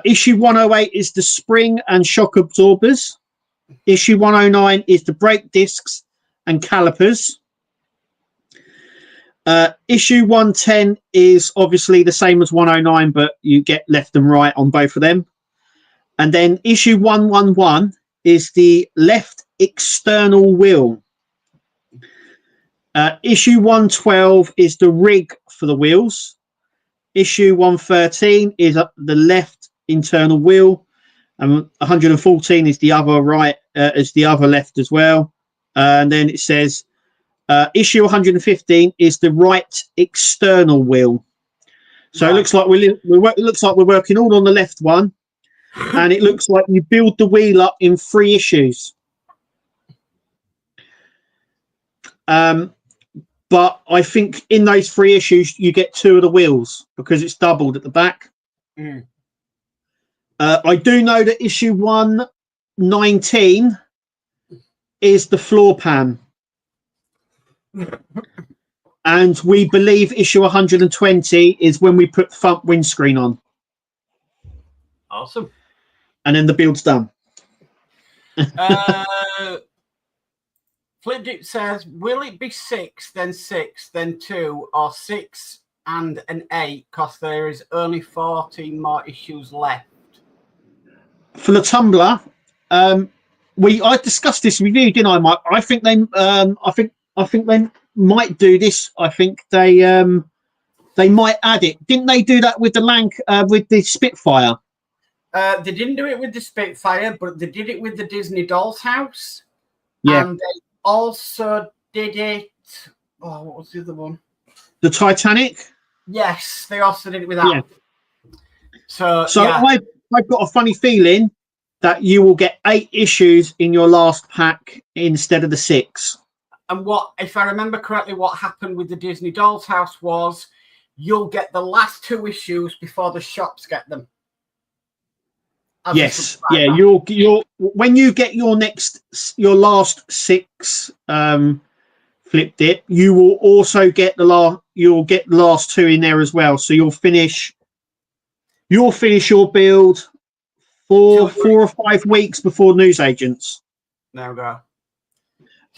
Speaker 1: Issue 108 is the spring and shock absorbers. Issue 109 is the brake discs and calipers. Issue 110 is obviously the same as 109, but you get left and right on both of them. And then issue 111 is the left external wheel. Issue 112 is the rig for the wheels. issue 113 is up the left internal wheel, and 114 is the other right, is the other left as well. And then it says issue 115 is the right external wheel. So it looks like it looks like we're working all on the left one, and it looks like you build the wheel up in 3 issues. But I think in those 3 issues you get 2 of the wheels because it's doubled at the back. I do know that issue 119 is the floor pan. And we believe issue 120 is when we put front windscreen on.
Speaker 2: Awesome.
Speaker 1: And then the build's done.
Speaker 2: Flipdip says, will it be 6, then 6, then 2, or 6 and an 8? Because there is only 14 more issues left.
Speaker 1: For the Tumblr, I discussed this with you, didn't I, Mike? I think they might do this. I think they might add it. Didn't they do that with the with the Spitfire?
Speaker 2: They didn't do it with the Spitfire, but they did it with the Disney Doll's House.
Speaker 1: Yeah.
Speaker 2: And they also did it. Oh, what was the other one?
Speaker 1: The Titanic.
Speaker 2: Yes, they also did it with that.
Speaker 1: Yeah.
Speaker 2: So
Speaker 1: yeah. I've got a funny feeling that you will get 8 issues in your last pack instead of the 6.
Speaker 2: And what, if I remember correctly, what happened with the Disney Doll's House was you'll get the last 2 issues before the shops get them.
Speaker 1: Yes, yeah. You'll when you get your last 6 flip dip, you will also get you'll get the last 2 in there as well. So you'll finish your build 4 or 5 weeks before newsagents.
Speaker 2: There we go.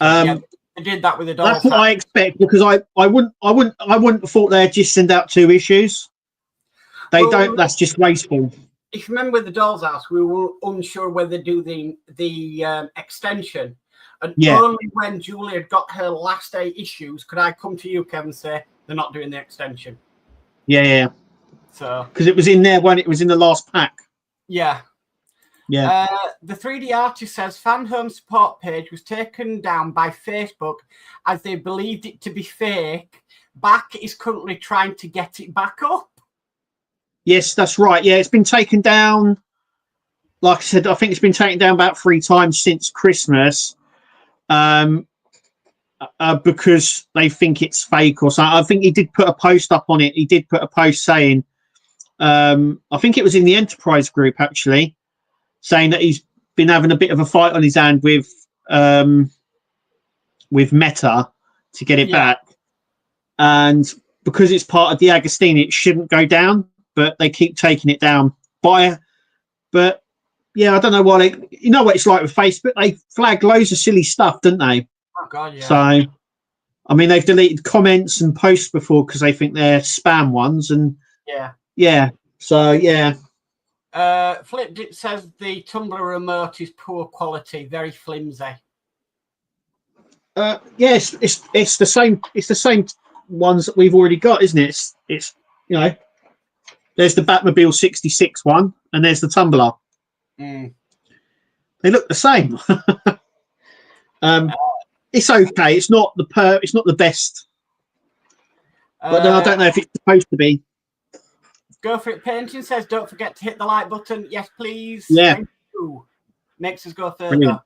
Speaker 2: Yeah, they did that with the Doll's House.
Speaker 1: That's what I expect, because I wouldn't have thought they'd just send out 2 issues. They don't. That's just wasteful.
Speaker 2: If you remember with the Doll's House, we were unsure whether to do the extension. And only when Julie had got her last 8 issues could I come to you, Kevin, and say they're not doing the extension.
Speaker 1: Yeah.
Speaker 2: So
Speaker 1: because it was in there when it was in the last pack.
Speaker 2: Yeah. The 3D artist says fan home support page was taken down by Facebook as they believed it to be fake. Back is currently trying to get it back up.
Speaker 1: Yes, that's right. Yeah, it's been taken down. Like I said, I think it's been taken down about 3 times since Christmas, because they think it's fake or something. I think he did put a post up on it. He did put a post saying, I think it was in the Enterprise group actually, saying that he's been having a bit of a fight on his hand with Meta to get it back, and because it's part of the Agostini, it shouldn't go down. But they keep taking it down but yeah, I don't know why. You know what it's like with Facebook? They flag loads of silly stuff, don't they?
Speaker 2: Oh God, yeah.
Speaker 1: So, I mean, they've deleted comments and posts before because they think they're spam ones, and yeah. So yeah.
Speaker 2: Flip says the Tumblr remote is poor quality, very flimsy.
Speaker 1: Yes, it's the same. It's the same ones that we've already got, isn't it? It's you know. There's the Batmobile 66 one, and there's the Tumblr. They look the same. It's okay. It's not the best. But then I don't know if it's supposed to be.
Speaker 2: Go for it. Painting says, "Don't forget to hit the like button." Yes, please.
Speaker 1: Yeah.
Speaker 2: Thank you. Nexus go further.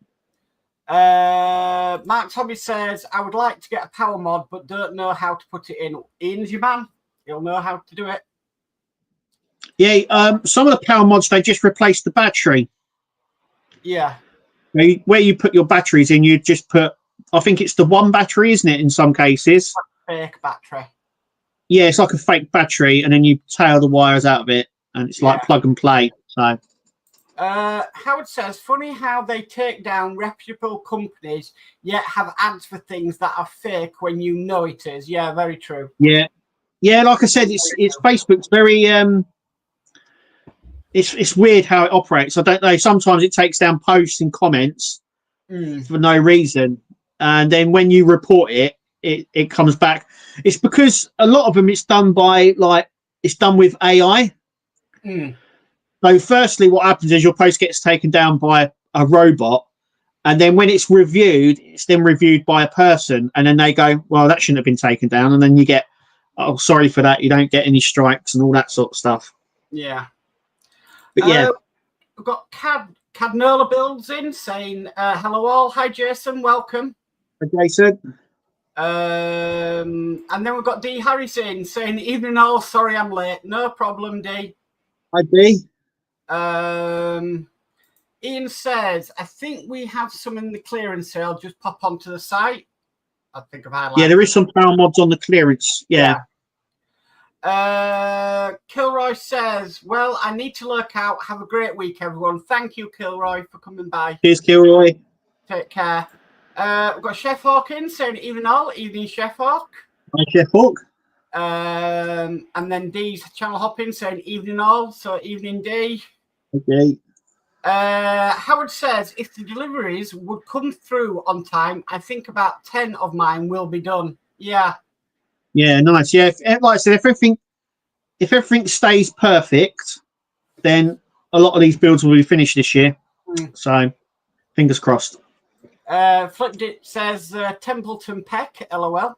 Speaker 2: Mark's Hobby says, "I would like to get a power mod, but don't know how to put it in." Ian's your man. He'll know how to do it.
Speaker 1: Yeah, some of the power mods, they just replace the battery.
Speaker 2: Yeah.
Speaker 1: Where you put your batteries in, you just put, I think it's the 1 battery, isn't it, in some cases?
Speaker 2: Fake battery.
Speaker 1: Yeah, it's like a fake battery, and then you tail the wires out of it, and it's like plug and play. So,
Speaker 2: Howard says, funny how they take down reputable companies, yet have ads for things that are fake when you know it is. Yeah, very true.
Speaker 1: Yeah, like I said, it's Facebook's very... It's weird how it operates. I don't know. Sometimes it takes down posts and comments for no reason, and then when you report it, it comes back. It's because a lot of them it's done by like it's done with AI. So firstly, what happens is your post gets taken down by a robot, and then when it's reviewed, it's then reviewed by a person, and then they go, well, that shouldn't have been taken down, and then you get, oh, sorry for that, you don't get any strikes and all that sort of stuff.
Speaker 2: Yeah.
Speaker 1: But yeah.
Speaker 2: We've got Cadnola Builds in saying, hello all. Hi, Jason. Welcome.
Speaker 1: Hi, Jason.
Speaker 2: And then we've got D. Harrison saying, evening all. Sorry I'm late. No problem, D.
Speaker 1: Hi, D.
Speaker 2: Ian says, I think we have some in the clearance sale. Just pop onto the site. I think I've highlighted.
Speaker 1: Yeah, there is some power mods on the clearance. Yeah.
Speaker 2: Kilroy says, well, I need to lurk out. Have a great week, everyone. Thank you, Kilroy, for coming by.
Speaker 1: Cheers, Kilroy.
Speaker 2: Take care. We've got Chef Hawkins saying, evening, Chef Hawk.
Speaker 1: Hi, Chef Hawk.
Speaker 2: And then D's channel hopping saying, evening all. So, evening, D.
Speaker 1: Okay.
Speaker 2: Howard says, if the deliveries would come through on time, I think about 10 of mine will be done. Yeah.
Speaker 1: Yeah, nice. Yeah, like I said, if everything stays perfect, then a lot of these builds will be finished this year. So, fingers crossed.
Speaker 2: Flipped it says Templeton Peck, LOL.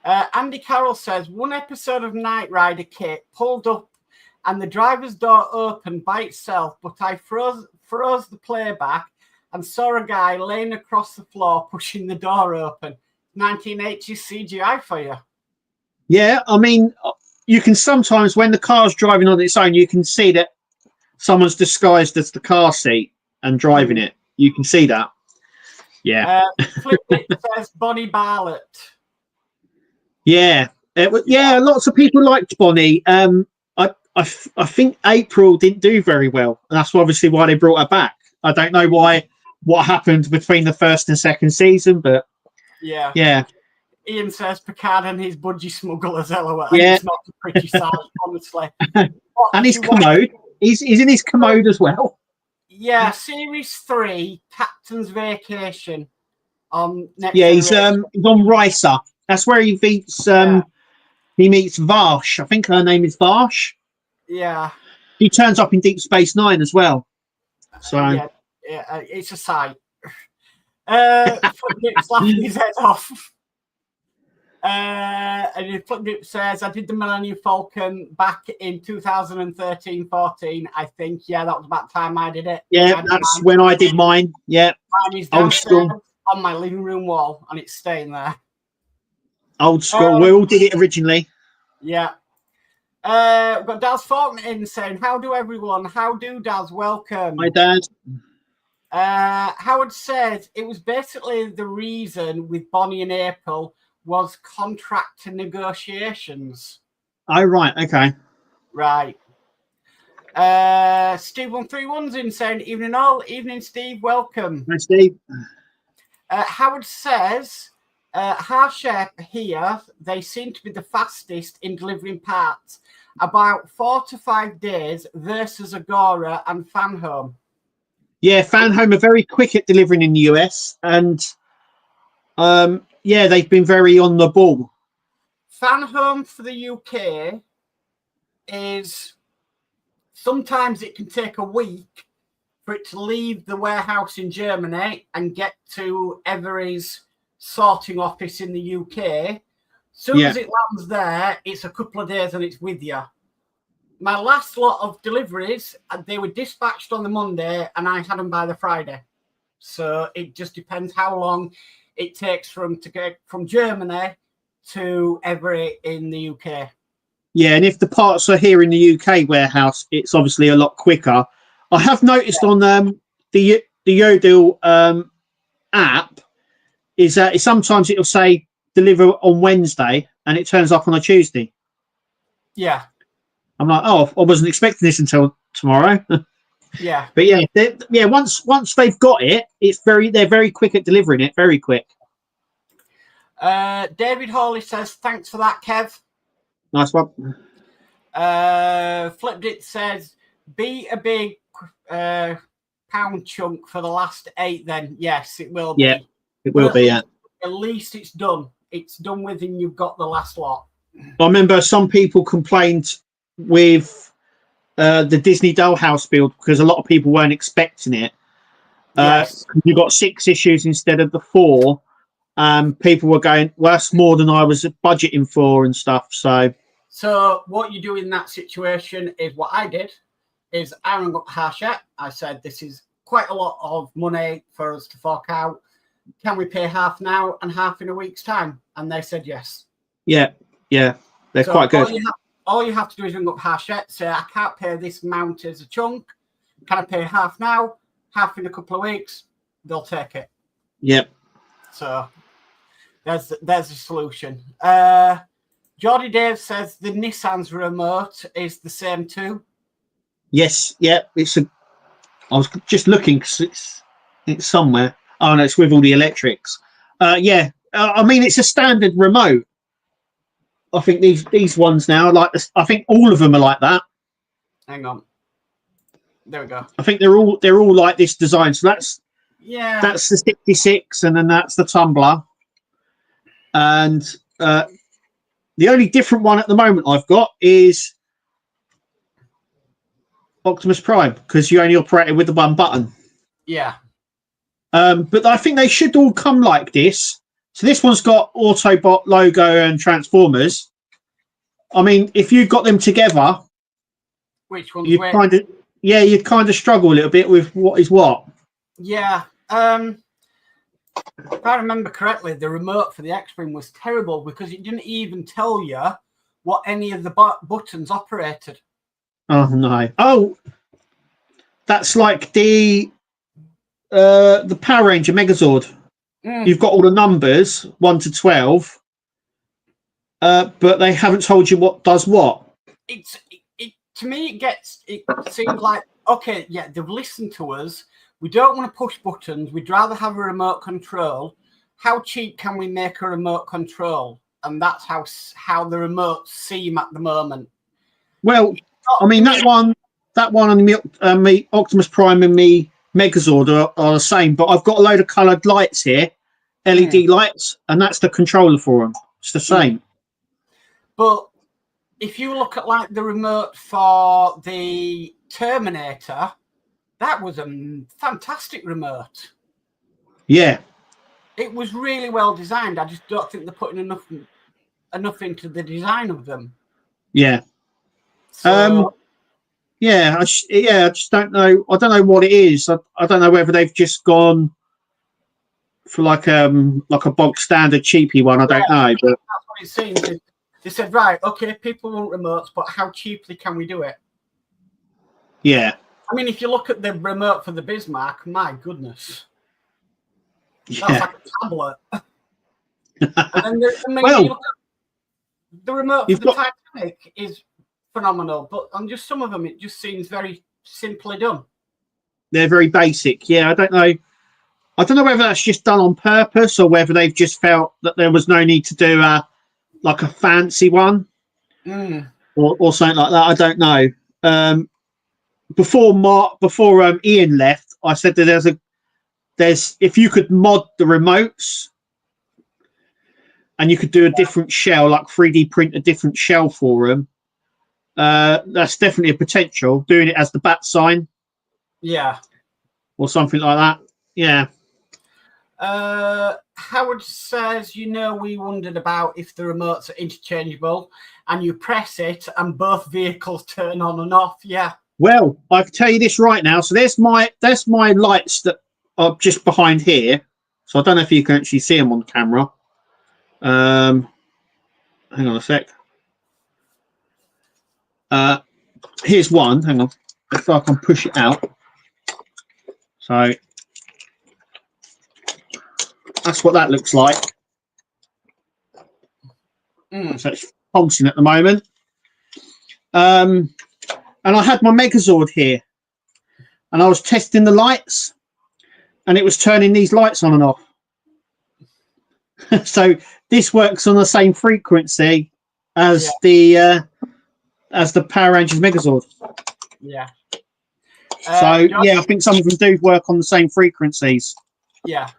Speaker 2: Andy Carroll says, one episode of Knight Rider Kit pulled up and the driver's door opened by itself, but I froze the playback and saw a guy laying across the floor pushing the door open. 1980s CGI for you.
Speaker 1: Yeah, I mean, you can sometimes, when the car's driving on its own, you can see that someone's disguised as the car seat and driving it. You can see that. Yeah.
Speaker 2: Flip says Bonnie Barlett.
Speaker 1: Yeah. Lots of people liked Bonnie. I think April didn't do very well. And that's obviously why they brought her back. I don't know what happened between the first and second season, but yeah.
Speaker 2: Ian says Picard and his budgie smugglers, LOL.
Speaker 1: Yeah.
Speaker 2: It's not a pretty sight, honestly.
Speaker 1: And his commode. He's in his commode as well.
Speaker 2: Yeah, Series 3, Captain's Vacation on Next
Speaker 1: he's on Risa. That's where he meets he meets Varsh. I think her name is Varsh.
Speaker 2: Yeah.
Speaker 1: He turns up in Deep Space Nine as well. So
Speaker 2: yeah, it's a sight. Flipdip laughing his head off. And he Flipdip says, I did the Millennium Falcon back in 2013-14, I think. Yeah, that was about the time I did it.
Speaker 1: Yeah, that's when I did mine. Yeah.
Speaker 2: Mine is downstairs on my living room wall, and it's staying there.
Speaker 1: Old school. We all did it originally.
Speaker 2: Yeah. We've got Daz Faulkner in saying, how do everyone? How do, Daz? Welcome.
Speaker 1: Hi, Dad.
Speaker 2: Howard said it was basically the reason with Bonnie and April was contract negotiations.
Speaker 1: Oh, right. Okay.
Speaker 2: Right. Steve 131's in saying, evening all. Evening, Steve. Welcome.
Speaker 1: Hi, Steve.
Speaker 2: Howard says, Harshep here, they seem to be the fastest in delivering parts. About 4 to 5 days versus Agora and Fanhome.
Speaker 1: Yeah, Fanhome are very quick at delivering in the US, and they've been very on the ball.
Speaker 2: Fanhome for the UK is sometimes it can take a week for it to leave the warehouse in Germany and get to Every's sorting office in the UK. Soon as it lands there, it's a couple of days and it's with you. My last lot of deliveries, they were dispatched on the Monday and I had them by the Friday. So it just depends how long it takes to get from Germany to Every in the UK. Yeah,
Speaker 1: and if the parts are here in the UK warehouse, it's obviously a lot quicker. I have noticed on the Yodel app is that sometimes it'll say deliver on Wednesday and it turns up on a Tuesday.
Speaker 2: Yeah.
Speaker 1: I'm like, oh, I wasn't expecting this until tomorrow.
Speaker 2: Yeah.
Speaker 1: But once they've got it, they're very quick at delivering it, very quick.
Speaker 2: David Hawley says, thanks for that, Kev.
Speaker 1: Nice one.
Speaker 2: Flipped it says, be a big pound chunk for the last 8 then. Yes, it will be.
Speaker 1: Yeah, it will be, yeah.
Speaker 2: At least it's done. It's done with and you've got the last lot.
Speaker 1: I remember some people complained with the Disney Dollhouse build because a lot of people weren't expecting it.
Speaker 2: Yes.
Speaker 1: You got 6 issues instead of the 4. People were going, well, that's more than I was budgeting for and stuff.
Speaker 2: So what you do in that situation is what I did. Is I rang up Hachette. I said, this is quite a lot of money for us to fork out. Can we pay half now and half in a week's time? And they said yes.
Speaker 1: Yeah, they're quite good.
Speaker 2: All you have to do is ring up Hachette, say, I can't pay this amount as a chunk. Can I pay half now, half in a couple of weeks? They'll take it.
Speaker 1: Yep.
Speaker 2: So there's the solution. Geordie Dave says the Nissan's remote is the same too.
Speaker 1: Yes, yeah. I was just looking because it's somewhere. Oh no, it's with all the electrics. Yeah. I mean, it's a standard remote. I think these ones now, like I think all of them are like that.
Speaker 2: Hang on. There we go.
Speaker 1: I think they're all like this design. So that's the 66, and then that's the tumbler. And the only different one at the moment I've got is Optimus Prime, because you only operate it with the one button.
Speaker 2: Yeah.
Speaker 1: But I think they should all come like this. So this one's got Autobot logo and Transformers. I mean, if you got them together,
Speaker 2: which one's
Speaker 1: you kind of struggle a little bit with what is what.
Speaker 2: Yeah. If I remember correctly, the remote for the X-Wing was terrible because it didn't even tell you what any of the buttons operated.
Speaker 1: Oh no! Oh, that's like the Power Ranger Megazord. You've got all the numbers 1 to 12, but they haven't told you what does what.
Speaker 2: To me, it seems like, okay, yeah, they've listened to us. We don't want to push buttons. We'd rather have a remote control. How cheap can we make a remote control? And that's how the remotes seem at the moment.
Speaker 1: Well, I mean, that one on the Optimus Prime and me Megazord are the same, but I've got a load of coloured lights here, LED lights, and that's the controller for them. It's the same.
Speaker 2: But if you look at like the remote for the Terminator, that was a fantastic remote.
Speaker 1: Yeah.
Speaker 2: It was really well designed. I just don't think they're putting enough into the design of them.
Speaker 1: Yeah.
Speaker 2: So,
Speaker 1: I just don't know. I don't know what it is. I don't know whether they've just gone for like a bog standard cheapy one. I don't know. But
Speaker 2: that's what it seems. They said, right, okay, people want remotes, but how cheaply can we do it?
Speaker 1: Yeah.
Speaker 2: I mean, if you look at the remote for the Bismarck, my goodness.
Speaker 1: Yeah.
Speaker 2: That's like a tablet. And then the remote for the Titanic is phenomenal, but on just some of them, it just seems very simply done.
Speaker 1: They're very basic. Yeah, I don't know. I don't know whether that's just done on purpose or whether they've just felt that there was no need to do a fancy one or something like that. I don't know. Before Ian left, I said that there's if you could mod the remotes and you could do a different shell, like 3D print a different shell for them. That's definitely a potential. Doing it as the bat sign, or something like that. Yeah.
Speaker 2: Howard says, we wondered about if the remotes are interchangeable, and you press it and both vehicles turn on and off. Yeah.
Speaker 1: Well, I can tell you this right now. So there's my lights that are just behind here. So I don't know if you can actually see them on camera. Hang on a sec. Here's one. Hang on. If I can push it out. So that's what that looks like. So it's pulsing at the moment. And I had my Megazord here, and I was testing the lights, and it was turning these lights on and off. So this works on the same frequency as the Power Rangers Megazord.
Speaker 2: Yeah.
Speaker 1: So I think some of them do work on the same frequencies.
Speaker 2: Yeah.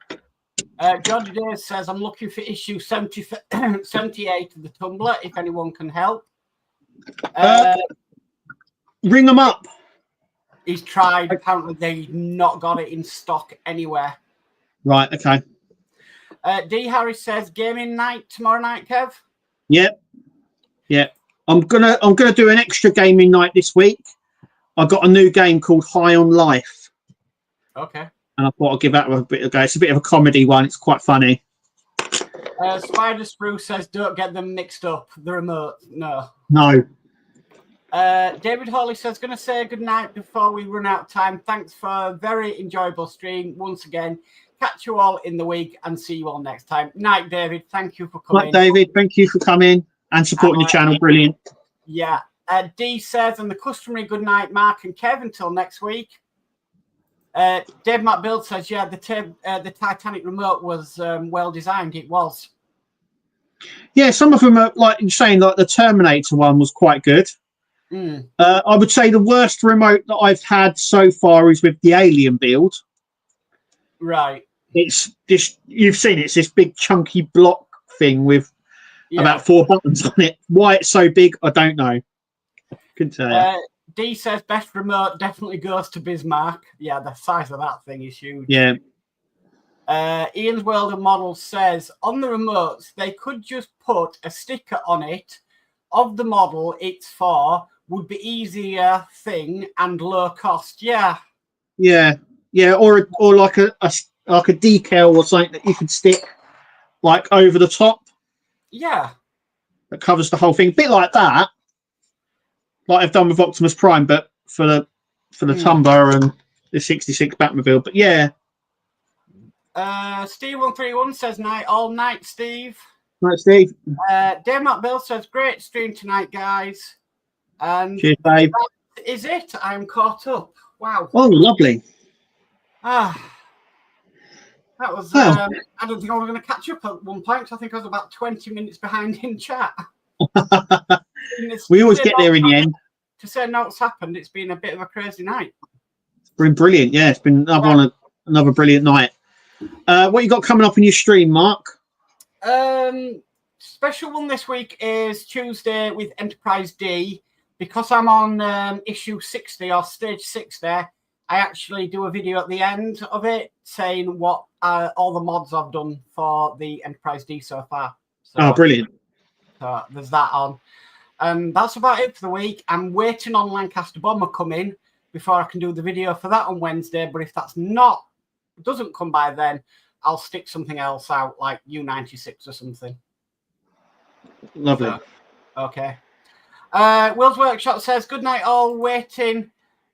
Speaker 2: John Day says, I'm looking for issue 78 of the Tumblr, if anyone can help.
Speaker 1: Ring them up.
Speaker 2: He's tried. Apparently, they've not got it in stock anywhere.
Speaker 1: Right, okay.
Speaker 2: D. Harris says, gaming night tomorrow night, Kev?
Speaker 1: Yep. I'm gonna do an extra gaming night this week. I got a new game called High on Life.
Speaker 2: Okay.
Speaker 1: And I thought I'd give that a bit of a go. It's a bit of a comedy one. It's quite funny.
Speaker 2: Spider Sprue says, don't get them mixed up. The remote. No. David Hawley says, going to say good night before we run out of time. Thanks for a very enjoyable stream. Once again, catch you all in the week and see you all next time. Night, David. Thank you for coming.
Speaker 1: Night, David. Thank you for coming and supporting the channel. Brilliant.
Speaker 2: Yeah. D says, and the customary good night, Mark and Kev, until next week. Dave Matt Build says, yeah, the Titanic remote was well designed. It was.
Speaker 1: Yeah, some of them are like you're saying, like the Terminator one was quite good. I would say the worst remote that I've had so far is with the Alien build.
Speaker 2: Right.
Speaker 1: It's this, you've seen it, it's this big chunky block thing with about 4 buttons on it. Why it's so big, I don't know. Couldn't tell you.
Speaker 2: D says best remote definitely goes to Bismarck. Yeah, the size of that thing is huge.
Speaker 1: Yeah.
Speaker 2: Ian's World of Models says on the remotes they could just put a sticker on it of the model it's for. Would be easier thing and low cost. Yeah. Or
Speaker 1: like a decal or something that you could stick like over the top.
Speaker 2: Yeah.
Speaker 1: That covers the whole thing. A bit like that. Like I've done with Optimus Prime, but for the Tumblr and the 66 Batmobile. But yeah.
Speaker 2: Steve131 says night all night, Steve.
Speaker 1: Night, Steve.
Speaker 2: Dave Matt Bill says great stream tonight, guys. And
Speaker 1: cheers, Dave.
Speaker 2: That is it. I'm caught up. Wow.
Speaker 1: Oh, lovely.
Speaker 2: That was. I don't think I was going to catch up at one point because I think I was about 20 minutes behind in chat.
Speaker 1: We always get there in the end.
Speaker 2: To say no, what's happened, it's been a bit of a crazy night.
Speaker 1: It's been brilliant. Yeah, it's been another brilliant night. What you got coming up in your stream, Mark?
Speaker 2: Special one this week is Tuesday with Enterprise D. Because I'm on issue 60 or stage 60, I actually do a video at the end of it saying what all the mods I've done for the Enterprise D so far. So,
Speaker 1: brilliant.
Speaker 2: So there's that on. That's about it for the week. I'm waiting on Lancaster Bomber coming before I can do the video for that on Wednesday. But if that's doesn't come by then, I'll stick something else out like U96 or something.
Speaker 1: Lovely.
Speaker 2: So, okay. Will's Workshop says, good night all, waiting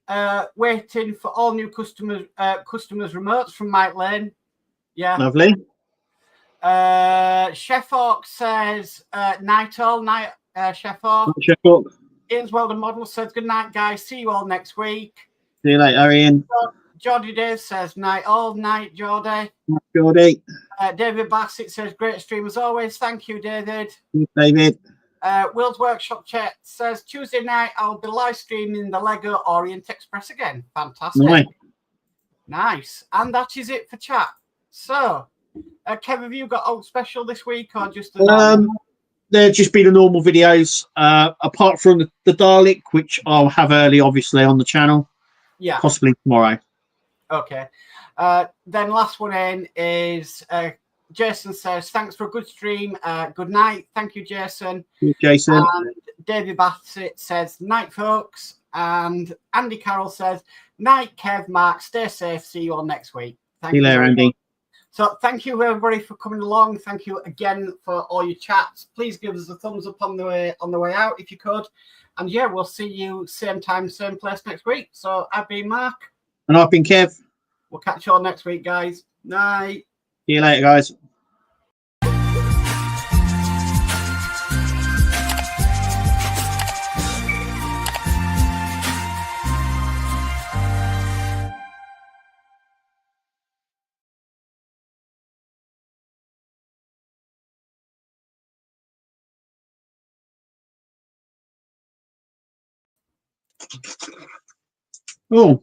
Speaker 2: for all new customers remotes from Mike Lane. Yeah.
Speaker 1: Lovely.
Speaker 2: Chef Orc says, night all, night, Chef Orc.
Speaker 1: Chef Orc.
Speaker 2: Ian's World of Models says, good night, guys. See you all next week.
Speaker 1: See you later, Ian.
Speaker 2: Geordie Dave says, night all, night, Geordie.
Speaker 1: Night, Geordie.
Speaker 2: David Bassett says, great stream as always. Thank you, David.
Speaker 1: Thanks, David.
Speaker 2: Will's Workshop chat says Tuesday night I'll be live streaming the Lego Orient Express again. Fantastic. Nice. And that is it for chat. So, Kev, have you got out special this week or just
Speaker 1: there'll just be the normal videos, apart from the Dalek, which I'll have early, obviously, on the channel.
Speaker 2: Yeah.
Speaker 1: Possibly tomorrow.
Speaker 2: Okay. Then last one in is Jason says, thanks for a good stream. Good night. Thank you, Jason.
Speaker 1: Thank you, Jason.
Speaker 2: And David Bassett says, night, folks. And Andy Carroll says, night, Kev, Mark. Stay safe. See you all next week.
Speaker 1: See you later, Andy.
Speaker 2: So thank you, everybody, for coming along. Thank you again for all your chats. Please give us a thumbs up on the way out if you could. And yeah, we'll see you same time, same place next week. So I've been Mark.
Speaker 1: And I've been Kev.
Speaker 2: We'll catch you all next week, guys. Night.
Speaker 1: See you later, guys. Oh.